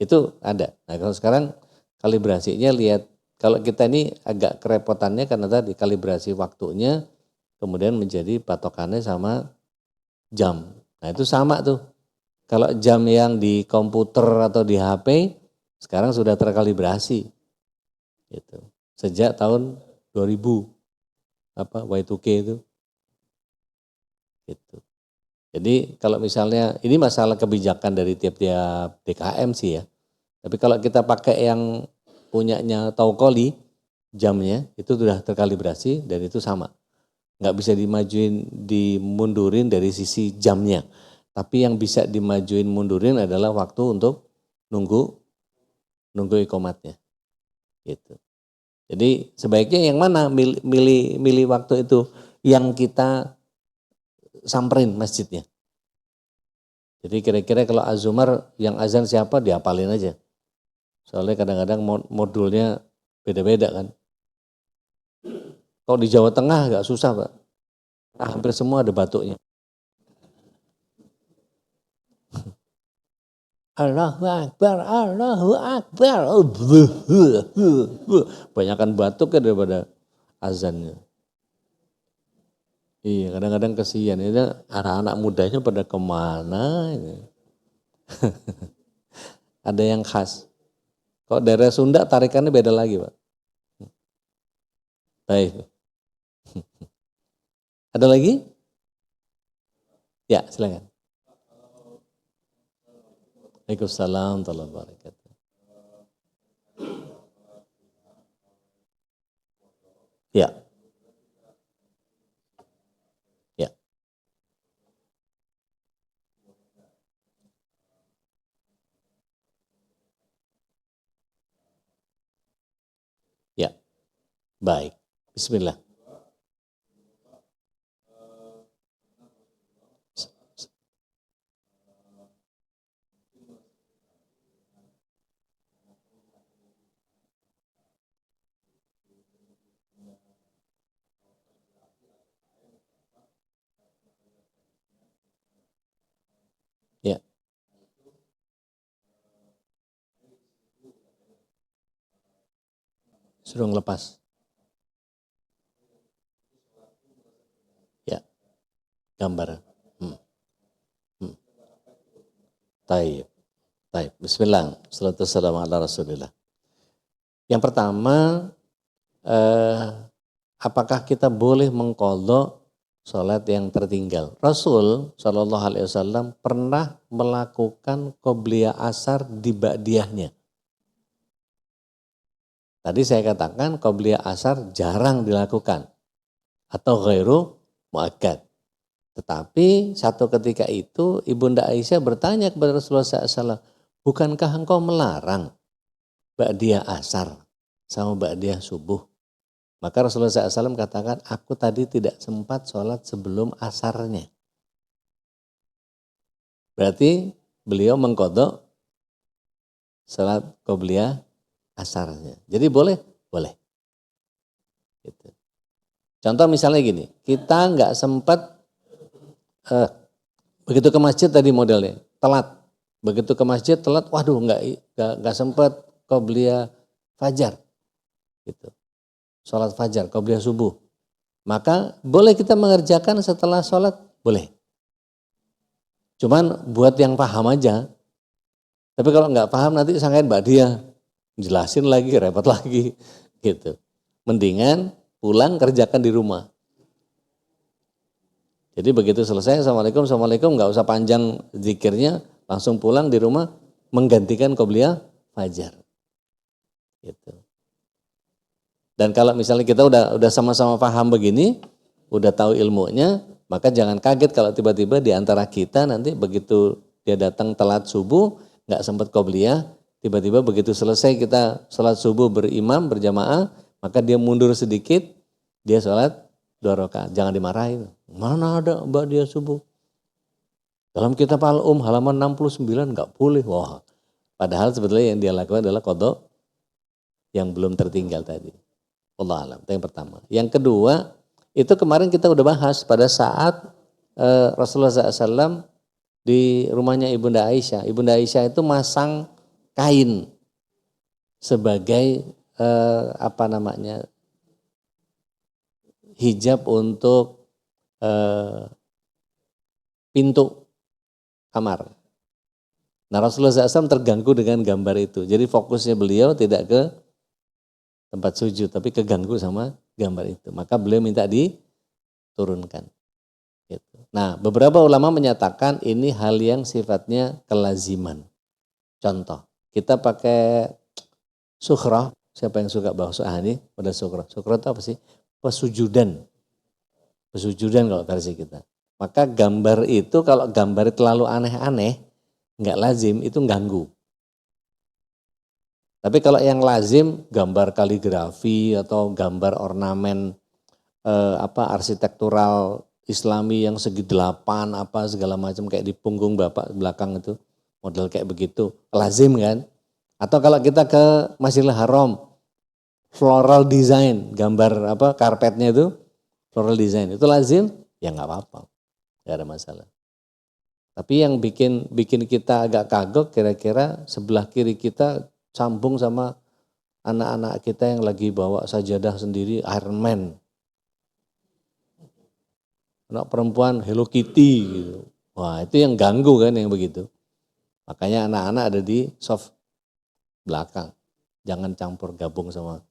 Itu ada. Nah kalau sekarang kalibrasinya lihat, kalau kita ini agak kerepotannya karena tadi kalibrasi waktunya kemudian menjadi patokannya sama jam. Nah itu sama tuh. Kalau jam yang di komputer atau di HP sekarang sudah terkalibrasi. Gitu. Sejak tahun 2000 Y2K itu. Gitu. Jadi kalau misalnya ini masalah kebijakan dari tiap-tiap DKM sih ya. Tapi kalau kita pakai yang punyanya Taukoli jamnya itu sudah terkalibrasi dan itu sama. Nggak bisa dimundurin dari sisi jamnya. Tapi yang bisa dimajuin mundurin adalah waktu untuk nunggu ikomatnya. Gitu. Jadi sebaiknya yang mana milih waktu itu yang kita samperin masjidnya. Jadi kira-kira kalau Azumar yang azan siapa dihafalin aja. Soalnya kadang-kadang modulnya beda-beda kan. Kalau di Jawa Tengah agak susah Pak. Hampir semua ada batuknya. Allahu Akbar, Allahu Akbar. Banyakan batuk daripada azannya. Iya, kadang-kadang kesian. Ini anak-anak mudanya pada kemana? Ada yang khas. Kalau daerah Sunda tarikannya beda lagi Pak. Baik. Ada lagi? Ya, silakan. Waalaikumsalam warahmatullahi wabarakatuh. Ya. Ya. Ya. Baik. Bismillah. Ya. Suruh ngelepas. Ya. Gambar. Taib. Taib. Bismillah. Salatu wassalamu ala Rasulillah. Yang pertama, apakah kita boleh mengqadha sholat yang tertinggal? Rasul Shallallahu Alaihi Wasallam pernah melakukan qobliyah asar di ba'diyahnya. Tadi saya katakan qobliyah asar jarang dilakukan atau ghairu muakkad. Tetapi satu ketika itu Ibunda Aisyah bertanya kepada Rasulullah SAW, bukankah engkau melarang ba'diyah asar sama ba'diyah subuh? Maka Rasulullah SAW katakan, aku tadi tidak sempat sholat sebelum asarnya. Berarti beliau mengkodok sholat qobliyah asarnya. Jadi boleh? Boleh. Gitu. Contoh misalnya gini, kita nggak sempat begitu ke masjid tadi modelnya, telat. Begitu ke masjid telat, waduh nggak sempat qobliyah fajar. Gitu. Sholat fajar, qobliyah subuh. Maka boleh kita mengerjakan setelah sholat, boleh. Cuman buat yang paham aja. Tapi kalau nggak paham nanti sangkain ba'diyah, jelasin lagi, repot lagi, gitu. Mendingan pulang kerjakan di rumah. Jadi begitu selesai, assalamualaikum, nggak usah panjang zikirnya, langsung pulang di rumah menggantikan qobliyah fajar. Gitu. Dan kalau misalnya kita udah sama-sama paham begini, udah tahu ilmunya, maka jangan kaget kalau tiba-tiba di antara kita nanti begitu dia datang telat subuh, nggak sempat qobliyah, tiba-tiba begitu selesai kita sholat subuh berimam berjamaah, maka dia mundur sedikit, dia sholat 2 rakaat. Jangan dimarahin. Mana ada ba'diyah subuh? Dalam kitab Al-Um halaman 69 nggak boleh. Wah, padahal sebetulnya yang dia lakukan adalah qada yang belum tertinggal tadi. Allah alam. Itu yang pertama. Yang kedua, itu kemarin kita udah bahas pada saat Rasulullah SAW di rumahnya Ibunda Aisyah. Ibunda Aisyah itu masang kain sebagai hijab untuk pintu kamar. Nah Rasulullah SAW terganggu dengan gambar itu. Jadi fokusnya beliau tidak ke tempat sujud, tapi keganggu sama gambar itu. Maka beliau minta diturunkan. Gitu. Nah beberapa ulama menyatakan ini hal yang sifatnya kelaziman. Contoh, kita pakai sukhrah. Siapa yang suka bahasa ini? Pada sukhrah. Sukhrah itu apa sih? Pesujudan. Pesujudan kalau versi kita. Maka gambar itu kalau gambar terlalu aneh-aneh, nggak lazim, itu ganggu. Tapi kalau yang lazim, gambar kaligrafi atau gambar ornamen arsitektural Islami yang segi 8 apa segala macam kayak di punggung bapak belakang itu model kayak begitu, lazim kan? Atau kalau kita ke Masjidil Haram, floral design, gambar karpetnya itu floral design, itu lazim? Ya nggak apa-apa, nggak ada masalah. Tapi yang bikin kita agak kagok kira-kira sebelah kiri kita sambung sama anak-anak kita yang lagi bawa sajadah sendiri Iron Man. Anak perempuan Hello Kitty gitu. Wah itu yang ganggu kan yang begitu. Makanya anak-anak ada di soft belakang. Jangan campur gabung sama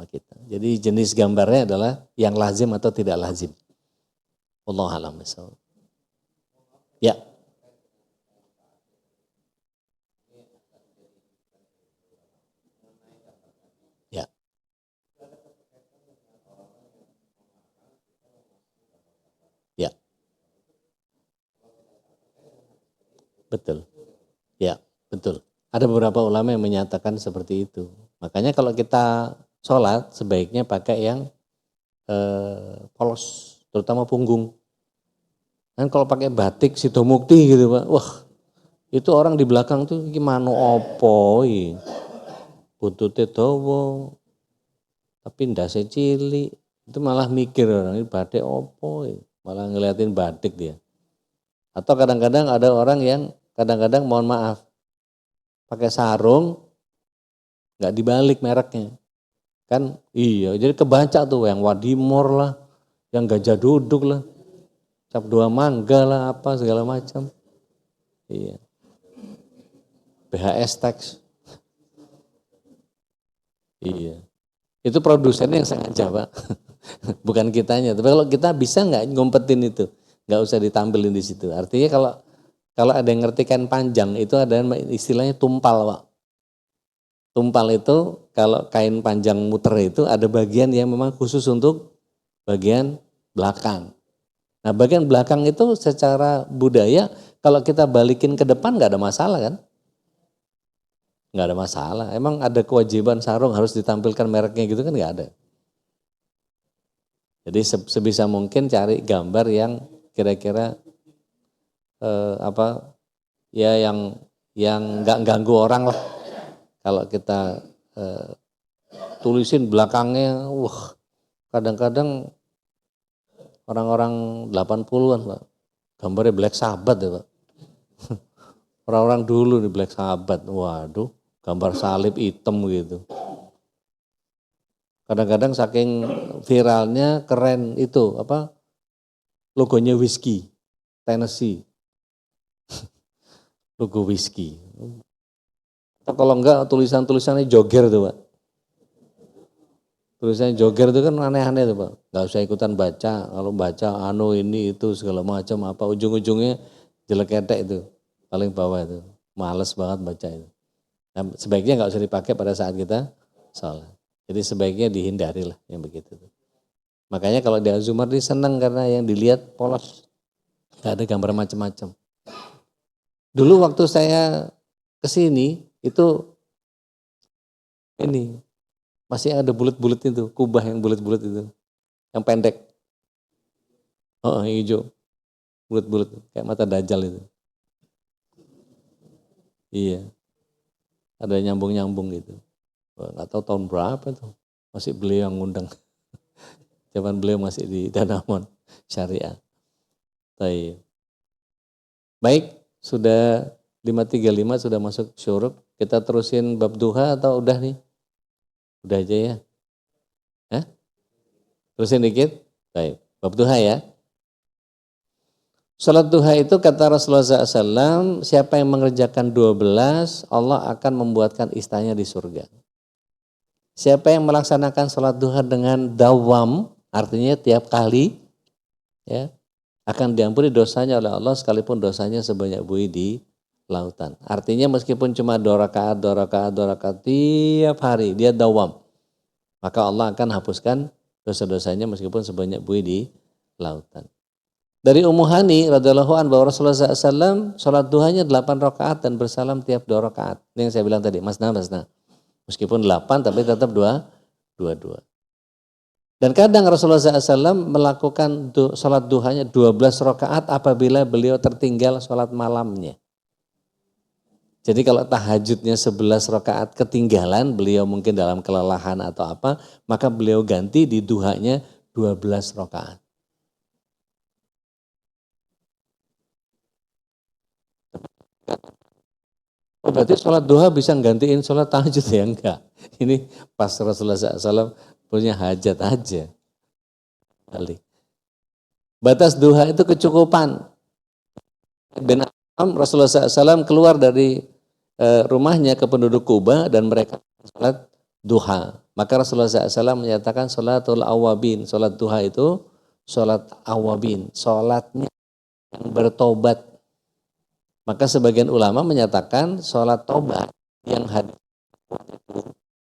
kita. Jadi jenis gambarnya adalah yang lazim atau tidak lazim. Wallahu a'lam bishawab. Ya. Ya. Ya. Betul. Ya, betul. Ada beberapa ulama yang menyatakan seperti itu. Makanya kalau kita sholat sebaiknya pakai yang polos, terutama punggung. Kan kalau pakai batik sidomukti gitu Pak, wah itu orang di belakang tuh gimana opo buntutnya dawa, tapi ndase cilik, itu malah mikir orang ini batik opo, malah ngeliatin batik dia. Atau kadang-kadang ada orang yang kadang-kadang mohon maaf pakai sarung nggak dibalik mereknya kan, iya jadi kebaca tuh yang Wadimor lah, yang Gajah Duduk lah, Cap 2 Mangga lah, apa segala macam, iya BHS Tax, iya itu produsennya yang sengaja Pak, bukan kitanya. Tapi kalau kita bisa nggak ngumpetin itu, nggak usah ditampilin di situ. Artinya kalau ada yang ngerti kan panjang itu ada istilahnya tumpal Pak. Tumpal itu kalau kain panjang muter itu ada bagian yang memang khusus untuk bagian belakang. Nah bagian belakang itu secara budaya kalau kita balikin ke depan nggak ada masalah kan? Nggak ada masalah. Emang ada kewajiban sarung harus ditampilkan mereknya gitu kan nggak ada. Jadi sebisa mungkin cari gambar yang kira-kira ya yang nggak ganggu orang lah. Kalau kita tulisin belakangnya, wah kadang-kadang orang-orang 80-an Pak, gambarnya Black Sabbath ya Pak. Orang-orang dulu nih Black Sabbath, waduh gambar salib hitam gitu. Kadang-kadang saking viralnya keren itu logonya whisky, Tennessee, logo whisky. Atau kalau enggak tulisannya Jogger tuh Pak. Tulisannya Jogger itu kan aneh-aneh tuh Pak. Enggak usah ikutan baca, kalau baca ini itu segala macam apa ujung-ujungnya jelek-ketek itu. Paling bawah itu. Males banget baca itu. Nah, sebaiknya enggak usah dipakai pada saat kita sholat. Jadi sebaiknya dihindari lah yang begitu. Makanya kalau di Azumari senang karena yang dilihat polos. Enggak ada gambar macam-macam. Dulu waktu saya kesini itu ini masih ada bulat-bulat itu, kubah yang bulat-bulat itu, yang pendek, yang hijau, bulat-bulat kayak mata dajjal itu. Iya, ada nyambung-nyambung gitu. Nggak tahu tahun berapa tuh, masih beliau yang ngundang. Zaman beliau masih di Danamon Syariah. Baik, sudah 535 sudah masuk syuruk. Kita terusin bab duha atau udah nih? Udah aja ya? Terusin dikit? Baik, bab duha ya. Salat duha itu kata Rasulullah SAW, siapa yang mengerjakan 12, Allah akan membuatkan istana di surga. Siapa yang melaksanakan salat duha dengan dawam, artinya tiap kali, ya, akan diampuni dosanya oleh Allah sekalipun dosanya sebanyak buih di lautan. Artinya meskipun cuma 2 rakaat tiap hari dia dawam, maka Allah akan hapuskan dosa-dosanya meskipun sebanyak buih di lautan. Dari Ummu Hani radhiyallahu anha bahwa Rasulullah SAW sholat duhanya 8 rakaat dan bersalam tiap 2 rakaat. Ini yang saya bilang tadi, masna. Meskipun 8 tapi tetap 2. Dan kadang Rasulullah SAW melakukan sholat duhanya 12 rakaat apabila beliau tertinggal sholat malamnya. Jadi kalau tahajudnya 11 rakaat ketinggalan, beliau mungkin dalam kelelahan atau apa, maka beliau ganti di duhanya 12 rakaat. Oh, berarti sholat duha bisa nggantiin sholat tahajud ya? Enggak. Ini pas Rasulullah SAW punya hajat aja. Batas duha itu kecukupan. Bin Am Rasulullah SAW keluar dari rumahnya ke penduduk Kuba dan mereka sholat duha. Maka Rasulullah SAW menyatakan sholatul awabin. Sholat duha itu sholat awabin. Sholatnya yang bertobat. Maka sebagian ulama menyatakan sholat tobat yang hadir itu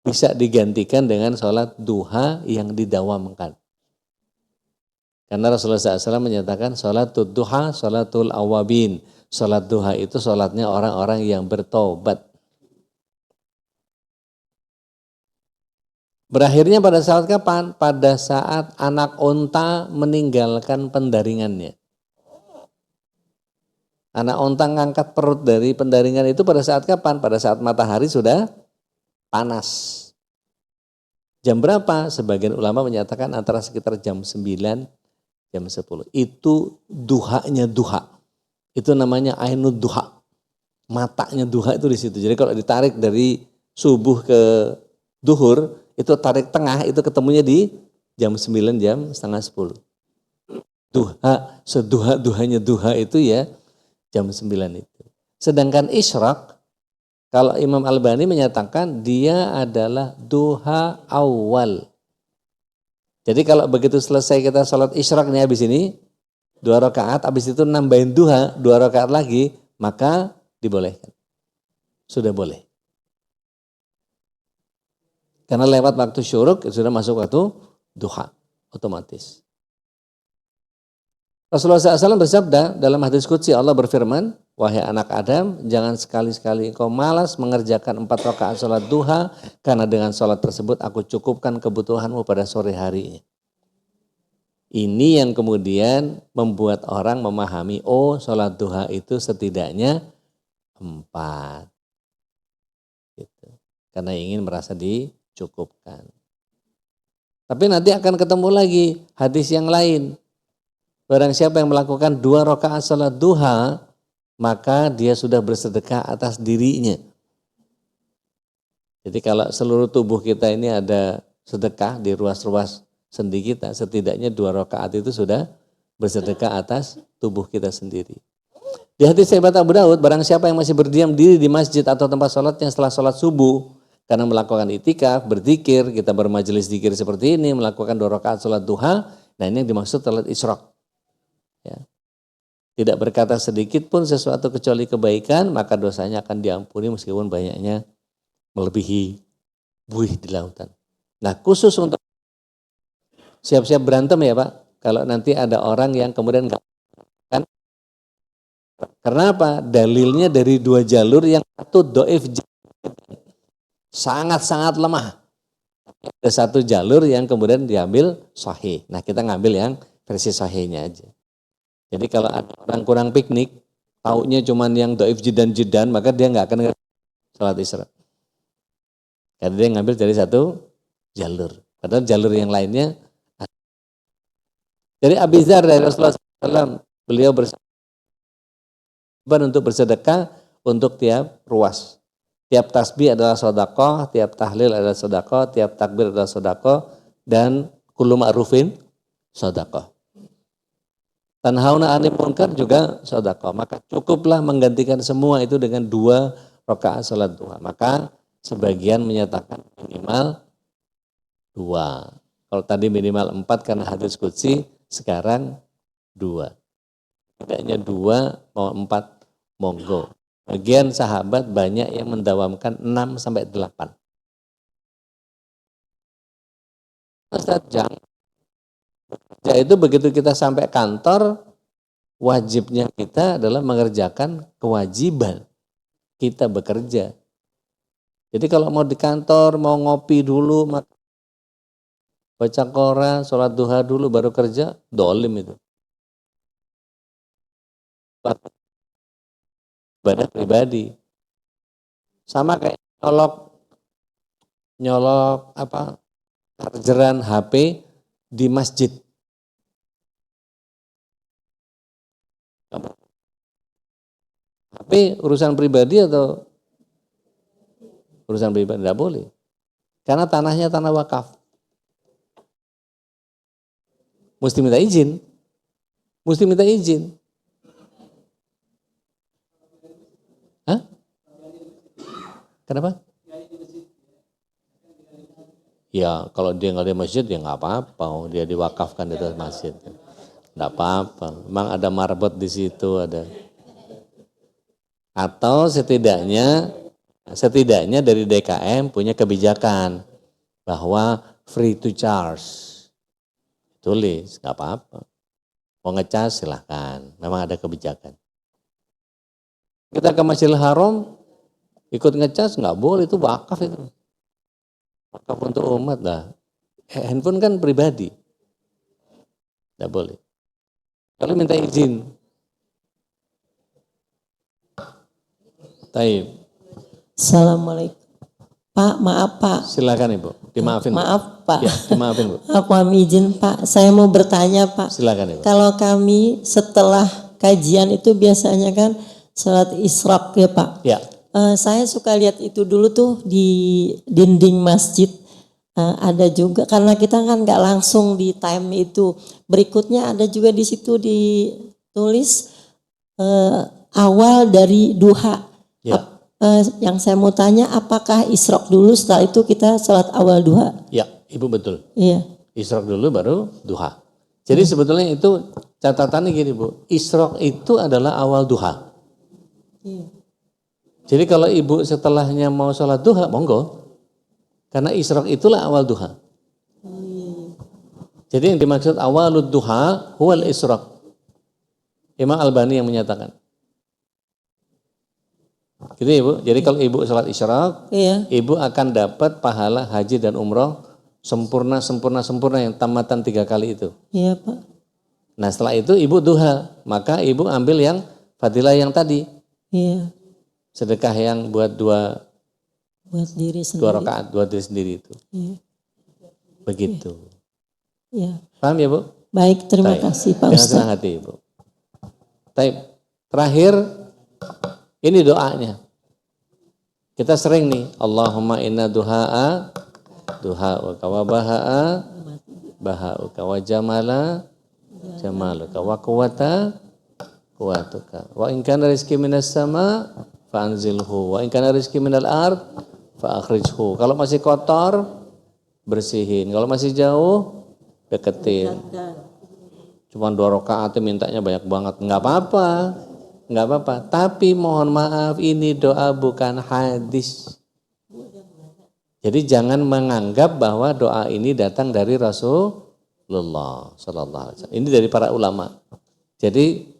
bisa digantikan dengan sholat duha yang didawamkan. Karena Rasulullah SAW menyatakan sholatul duha, sholatul awabin. Sholat duha itu sholatnya orang-orang yang bertobat. Berakhirnya pada saat kapan? Pada saat anak unta meninggalkan pendaringannya. Anak unta ngangkat perut dari pendaringan itu pada saat kapan? Pada saat matahari sudah panas. Jam berapa? Sebagian ulama menyatakan antara sekitar jam 9, jam 10. Itu duhanya duha. Itu namanya ainud duha. Matanya duha itu di situ. Jadi kalau ditarik dari subuh ke duhur, itu tarik tengah, itu ketemunya di jam 9, jam setengah 10. Duha, seduha-duhanya duha itu ya jam 9 itu. Sedangkan isyraq, kalau Imam Albani menyatakan dia adalah duha awal. Jadi kalau begitu selesai kita sholat isyraq nih habis ini, 2 rakaat, habis itu nambahin duha, 2 rakaat lagi, maka dibolehkan. Sudah boleh. Karena lewat waktu syuruk sudah masuk waktu duha otomatis. Rasulullah SAW bersabda dalam hadis qudsi, Allah berfirman, wahai anak Adam, jangan sekali-sekali engkau malas mengerjakan 4 rakaat sholat duha, karena dengan sholat tersebut aku cukupkan kebutuhanmu pada sore hari. Ini yang kemudian membuat orang memahami, oh sholat duha itu setidaknya 4. Gitu. Karena ingin merasa dicukupkan. Tapi nanti akan ketemu lagi hadis yang lain. Barang siapa yang melakukan 2 rakaat salat duha, maka dia sudah bersedekah atas dirinya. Jadi kalau seluruh tubuh kita ini ada sedekah di ruas-ruas sendi kita, setidaknya 2 rakaat itu sudah bersedekah atas tubuh kita sendiri. Di hadis riwayat Abu Daud, barang siapa yang masih berdiam diri di masjid atau tempat sholatnya setelah sholat subuh, karena melakukan itikaf, berzikir, kita bermajelis zikir seperti ini, melakukan 2 rakaat sholat duha, nah ini yang dimaksud sholat isyraq. Ya. Tidak berkata sedikit pun sesuatu kecuali kebaikan, maka dosanya akan diampuni meskipun banyaknya melebihi buih di lautan. Nah khusus untuk siap-siap berantem ya Pak, kalau nanti ada orang yang kemudian enggak kan. Karena apa? Dalilnya dari 2 jalur, yang satu doif sangat-sangat lemah. Ada 1 jalur yang kemudian diambil sahih. Nah kita ngambil yang versi sahihnya aja. Jadi kalau ada orang kurang piknik, taunya cuman yang doif jidan-jidan, maka dia nggak akan sholat isyraq. Karena dia ngambil dari 1 jalur. Padahal jalur yang lainnya. Jadi Abi Dzar dari Rasulullah SAW, beliau untuk bersedekah untuk tiap ruas. Tiap tasbih adalah sedekah, tiap tahlil adalah sedekah, tiap takbir adalah sedekah, dan kullu ma'rufin sedekah. Tanhauna 'anil munkar juga sedekah. Maka cukuplah menggantikan semua itu dengan 2 rakaat salat duha. Maka sebagian menyatakan minimal 2. Kalau tadi minimal 4 karena hadis qudsi, sekarang 2. Tidaknya 2 mau 4 monggo. Bagian sahabat banyak yang mendawamkan 6 sampai 8. Ustaz, jangan. Ya itu begitu kita sampai kantor, wajibnya kita adalah mengerjakan kewajiban kita bekerja. Jadi kalau mau di kantor, mau ngopi dulu, baca Quran, sholat duha dulu baru kerja, dolim itu. Ibadah pribadi. Sama kayak nyolok chargeran HP di masjid. HP urusan pribadi atau urusan pribadi? Tidak boleh. Karena tanahnya tanah wakaf. Mesti minta izin. Mesti minta izin. Hah? Kenapa? Ya kalau dia nggak di masjid ya nggak apa-apa, dia diwakafkan di atas masjid, nggak apa-apa. Memang ada marbot di situ ada. Atau setidaknya dari DKM punya kebijakan bahwa free to charge, tulis nggak apa-apa. Mau ngecas silahkan, memang ada kebijakan. Kita ke Masjidil Haram ikut ngecas nggak boleh, itu wakaf itu. Wakaf untuk umat lah. Handphone kan pribadi. Tidak boleh. Kalau minta izin. Taib. Assalamualaikum. Pak, maaf Pak. Silakan Ibu. Dimaafin. Maaf Pak. Ya, dimaafin Bu. Aku izin Pak. Saya mau bertanya Pak. Silakan Ibu. Kalau kami setelah kajian itu biasanya kan salat isyraq ya Pak. Ya. Saya suka lihat itu dulu tuh di dinding masjid, ada juga karena kita kan nggak langsung di time itu. Berikutnya ada juga di situ ditulis awal dari duha. Ya. Yang saya mau tanya, apakah isyraq dulu setelah itu kita salat awal duha? Ya, Ibu betul. Iya. Isyraq dulu baru duha. Jadi sebetulnya itu catatannya gini Bu, isyraq itu adalah awal duha. Iya. Jadi kalau Ibu setelahnya mau sholat duha, monggo. Karena isyraq itulah awal duha. Jadi yang dimaksud awalud duha huwal isyraq. Imam Albani yang menyatakan. Gitu Ibu. Jadi kalau Ibu sholat isyraq, Iya. Ibu akan dapat pahala haji dan umroh sempurna yang tamatan 3 kali itu. Iya Pak. Nah setelah itu Ibu duha, maka Ibu ambil yang fadilah yang tadi. Iya. Sedekah yang buat dua Buat diri sendiri. rakaat, buat diri sendiri itu. Iya. Begitu. Iya. Paham ya Bu? Baik, terima Baik. kasih Pak Dengan Ustadz. senang hati Ibu. Baik. Terakhir, ini doanya. Kita sering nih, Allahumma inna duha'a, duha'uka wa baha'a, baha'uka wa jamala, jamaluka wa quwata, quwatuka. Wa in kana rizki minas sama, fa'anzilhu. Wa in kana rizki minal ard, fa'akhrijhu. Kalau masih kotor, bersihin. Kalau masih jauh, deketin. Cuma 2 rakaat mintanya banyak banget. Enggak apa-apa. Enggak apa-apa. Tapi mohon maaf, ini doa bukan hadis. Jadi jangan menganggap bahwa doa ini datang dari Rasulullah sallallahu alaihi wasallam. Ini dari para ulama. Jadi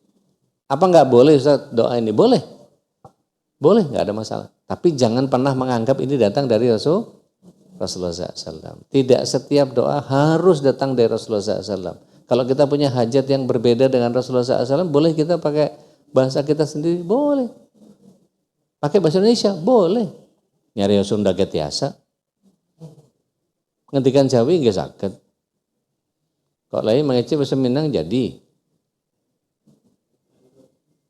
apa enggak boleh Ustaz doa ini? Boleh. Boleh, enggak ada masalah. Tapi jangan pernah menganggap ini datang dari Rasulullah SAW. Tidak setiap doa harus datang dari Rasulullah SAW. Kalau kita punya hajat yang berbeda dengan Rasulullah SAW, boleh kita pakai bahasa kita sendiri? Boleh. Pakai bahasa Indonesia? Boleh. Nyari yang Sunda getiasa. Ngentikan Jawi nggak sakit. Kok lain mengecil bahasa Minang jadi.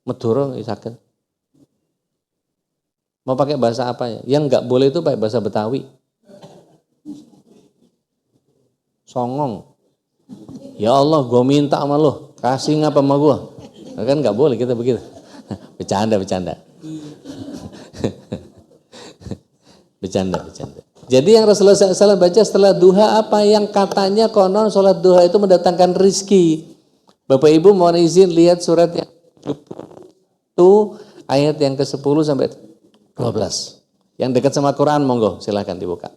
Madura nggak sakit. Mau pakai bahasa apa ya? Yang nggak boleh itu pakai bahasa Betawi. Songong. Ya Allah, gue minta sama lo, kasih ngapa sama gue? Kan nggak boleh kita begitu. Bercanda. Bercanda. Jadi yang Rasulullah SAW baca setelah duha apa yang katanya konon sholat duha itu mendatangkan rizki. Bapak Ibu mohon izin lihat surat yang itu ayat yang ke-10 sampai 12. Yang dekat sama Quran monggo silahkan dibuka.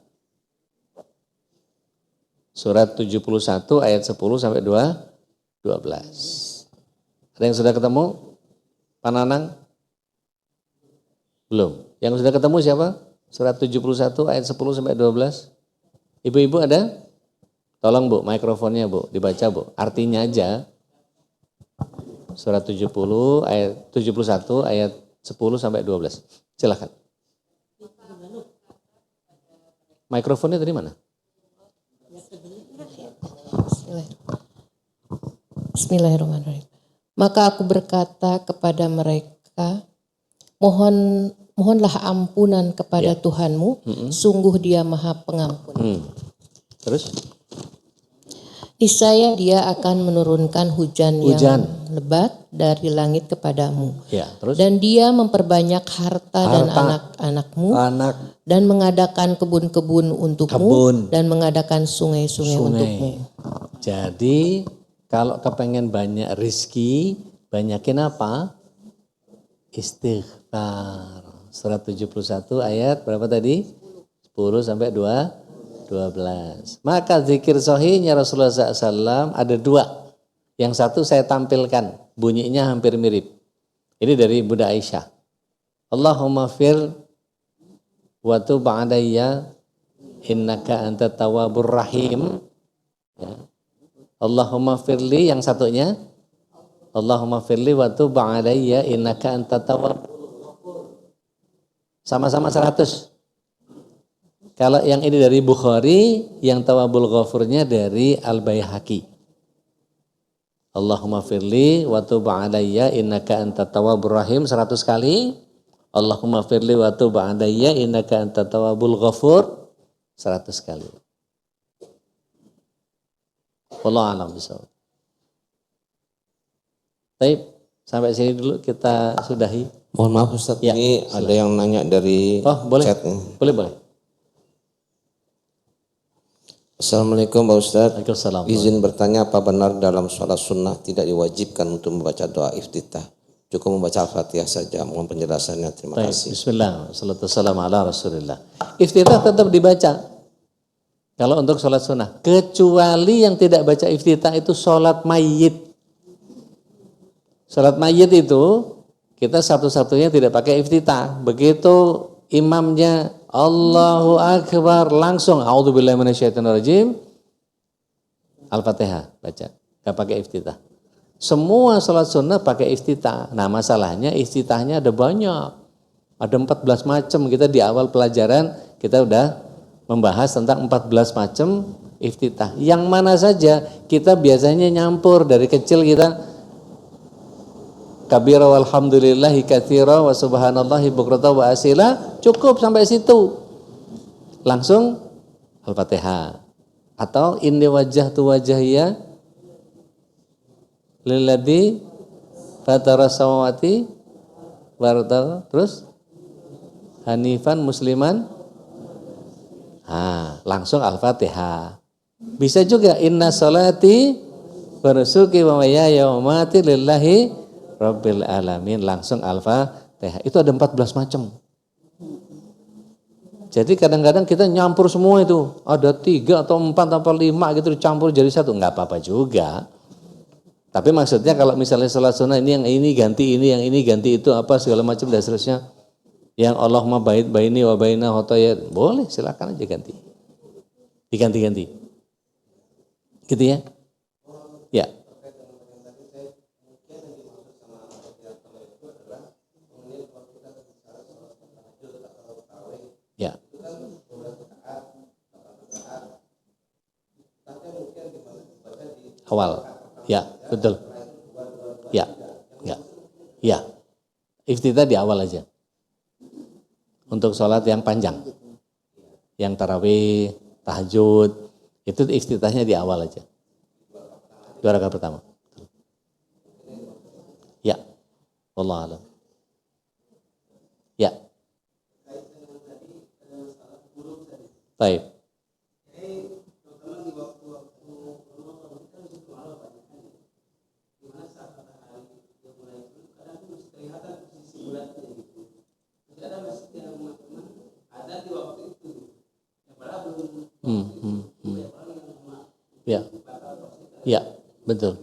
Surat 71 ayat 10 sampai 12. Ada yang sudah ketemu? Pak Nanang? Belum. Yang sudah ketemu siapa? Surat 71 ayat 10 sampai 12. Ibu-ibu ada? Tolong Bu, mikrofonnya Bu, dibaca Bu. Artinya aja. Surat 70 ayat 71 ayat 10 sampai 12. Silakan. Mikrofonnya dari mana? Bismillahirrahmanirrahim. Maka aku berkata kepada mereka, mohonlah ampunan kepada Tuhanmu, sungguh Dia Maha Pengampun. Terus? Niscaya Dia akan menurunkan hujan yang lebat dari langit kepadamu. Ya, terus? Dan Dia memperbanyak harta dan anak-anakmu, dan mengadakan kebun-kebun untukmu, dan mengadakan sungai-sungai untukmu. Jadi kalau kepengen banyak rizki, banyakin apa? Istighfar. Surat 71 ayat berapa tadi? 10 sampai 12. Maka zikir sahihnya Rasulullah SAW ada 2. Yang satu saya tampilkan, bunyinya hampir mirip. Ini dari Bunda Aisyah. Allahumma fir wa tub alayya innaka antat tawwabur rahim. Ya. Allahumma firli yang satunya. Allahumma firli wa tub alayya innaka antat tawwab. Sama-sama 100. Kalau yang ini dari Bukhari, yang Tawabul Ghafurnya dari Al-Baihaqi. Allahumma firli wa tub alayya innaka antat tawwabur rahim 100 kali. Allahumma firli wa tub alayya innaka antat tawwabul ghafur 100 kali. Wallahu a'lam bishawab. Baik, sampai sini dulu kita sudahi. Mohon maaf Ustaz, ini ada yang nanya dari chat. Boleh. Assalamualaikum Pak Ustaz. Waalaikumsalam. Izin bertanya, apa benar dalam sholat sunnah tidak diwajibkan untuk membaca doa iftitah? Cukup membaca Al-Fatihah saja. Mohon penjelasannya. Terima kasih. Bismillah. Wassalatu wassalamu ala Rasulillah. Iftitah tetap dibaca. Kalau untuk sholat sunnah, kecuali yang tidak baca iftitah itu sholat mayit. Sholat mayit itu kita satu-satunya tidak pakai iftitah. Begitu imamnya Allahu Akbar langsung a'udzubillahi minasyaitonirrajim, Al-Fatihah baca, gak pakai iftitah. Semua sholat sunnah pakai iftitah. Nah masalahnya iftitahnya ada banyak, ada 14 macam. Kita di awal pelajaran kita udah membahas tentang 14 macam iftitah. Yang mana saja kita biasanya nyampur dari kecil kita kabira walhamdulillahi katsira wa subhanallahi bukrata wa asila, cukup sampai situ. Langsung Al-Fatihah. Atau inni wajjahtu wajhiya lilladzi fatara samawati wal ardh, terus hanifan musliman. Langsung Al-Fatihah. Bisa juga inna sholati wa nusuki wa mahyaya wa mamati lillahi rabbil alamin, langsung Al-Fatihah. Itu ada 14 macam. Jadi kadang-kadang kita nyampur semua itu, ada 3 atau 4 atau 5 gitu dicampur jadi satu, nggak apa-apa juga. Tapi maksudnya kalau misalnya sholat sunnah ini yang ini ganti ini, yang ini ganti itu apa segala macam dan seterusnya. Yang Allahumma ba'id baini wa baina khotaya, boleh silakan aja ganti. Diganti-ganti. Gitu ya? Ya. Ya. Awal. Ya, betul. Ya. Ya. Ya. Iftitah di awal aja. Untuk sholat yang panjang, yang tarawih, tahajud, itu iftitahnya di awal aja. 2 rakaat pertama. Ya, wallahu a'lam. Ya. Baik. Ya, ya, betul.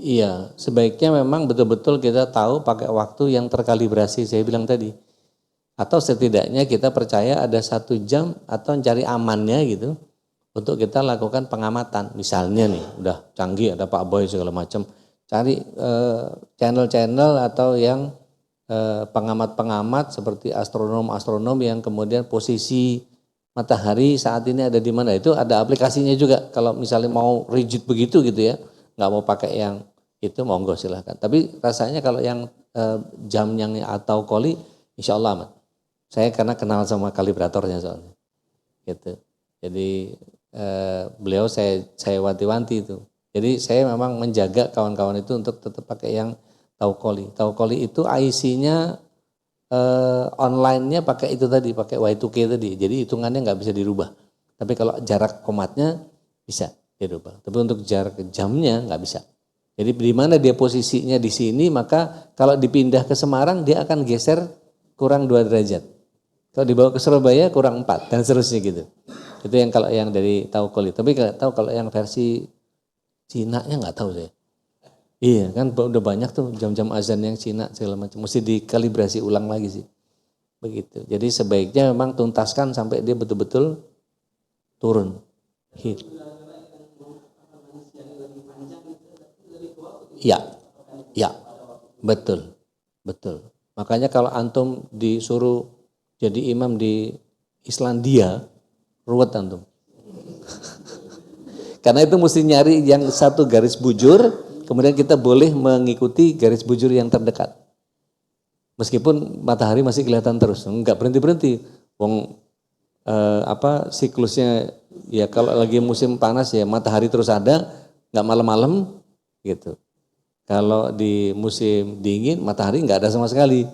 Iya, sebaiknya memang betul-betul kita tahu pakai waktu yang terkalibrasi, saya bilang tadi. Atau setidaknya kita percaya ada 1 jam atau cari amannya gitu untuk kita lakukan pengamatan. Misalnya nih, udah canggih ada Pak Boy segala macam, cari channel-channel atau yang pengamat-pengamat seperti astronom-astronom yang kemudian posisi matahari saat ini ada di mana, itu ada aplikasinya juga. Kalau misalnya mau rigid begitu gitu ya, nggak mau pakai yang itu, monggo silahkan. Tapi rasanya kalau yang jam yang atau koli, insya Allah aman. Saya karena kenal sama kalibratornya soalnya, gitu. Jadi beliau saya wanti-wanti itu. Jadi saya memang menjaga kawan-kawan itu untuk tetap pakai yang taukoli. Taukoli itu IC-nya online-nya pakai itu tadi, pakai Y2K tadi. Jadi hitungannya nggak bisa dirubah. Tapi kalau jarak komatnya bisa dirubah. Tapi untuk jarak jamnya nggak bisa. Jadi di mana dia posisinya di sini, maka kalau dipindah ke Semarang dia akan geser kurang 2 derajat. Kalau dibawa ke Surabaya kurang 4 dan seterusnya gitu. Itu yang kalau yang dari taukoli. Tapi nggak tahu kalau yang versi Cina-nya nggak tahu saya. Iya kan udah banyak tuh jam-jam azan yang Cina segala macam. Mesti dikalibrasi ulang lagi sih. Begitu. Jadi sebaiknya memang tuntaskan sampai dia betul-betul turun. Ya, ya, betul, betul. Makanya kalau antum disuruh jadi imam di Islandia, ruwet antum. Karena itu mesti nyari yang satu garis bujur. Kemudian kita boleh mengikuti garis bujur yang terdekat. Meskipun matahari masih kelihatan terus, enggak berhenti-berhenti. Wong siklusnya ya kalau lagi musim panas ya matahari terus ada, enggak malam-malam gitu. Kalau di musim dingin matahari enggak ada sama sekali.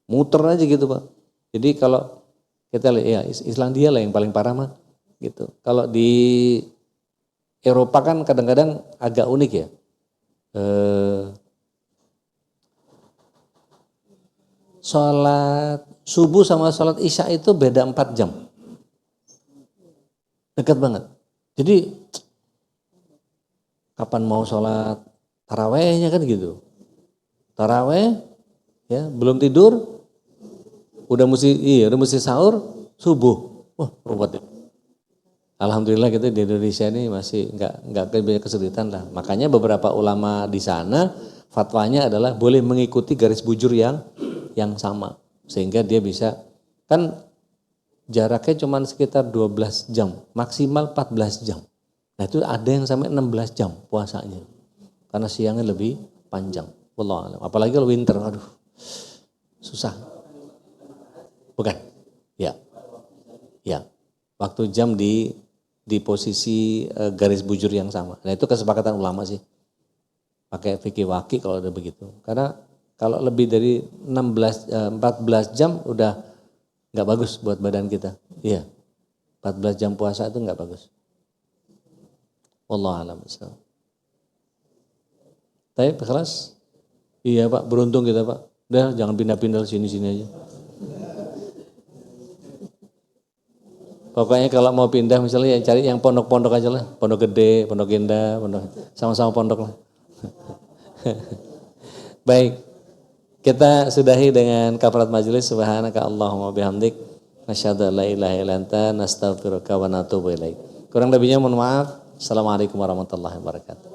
Muter aja gitu, Pak. Jadi kalau kita lihat ya Islandia lah yang paling parah mah gitu. Kalau di Eropa kan kadang-kadang agak unik ya. Sholat subuh sama sholat isya itu beda 4 jam. Dekat banget. Jadi kapan mau sholat tarawehnya kan gitu. Taraweh ya belum tidur udah mesti sahur subuh. Wah, ruwet. Alhamdulillah kita di Indonesia ini masih nggak kesulitan lah. Makanya beberapa ulama di sana fatwanya adalah boleh mengikuti garis bujur yang sama sehingga dia bisa kan jaraknya cuma sekitar 12 jam, maksimal 14 jam. Nah itu ada yang sampai 16 jam puasanya. Karena siangnya lebih panjang. Wallahu a'lam. Apalagi kalau winter, aduh susah. Bukan? Ya. Ya. Waktu jam di posisi garis bujur yang sama. Nah itu kesepakatan ulama sih. Pakai fikih waki kalau udah begitu. Karena kalau lebih dari 14 jam udah nggak bagus buat badan kita. Iya. 14 jam puasa itu nggak bagus. Wallahu a'lam. Baik, kelas. Iya Pak, beruntung kita Pak. Udah jangan pindah-pindah sini-sini aja. Pokoknya kalau mau pindah misalnya ya cari yang pondok-pondok aja lah. Pondok gede, pondok indah, sama-sama pondok lah. Baik, kita sudahi dengan kafarat majelis. Subhanaka Allahumma bihamdik. Nasyhadu an la ilaha illa anta nastaghfiruka wa natubu ilaik. Kurang lebihnya mohon maaf. Assalamualaikum warahmatullahi wabarakatuh.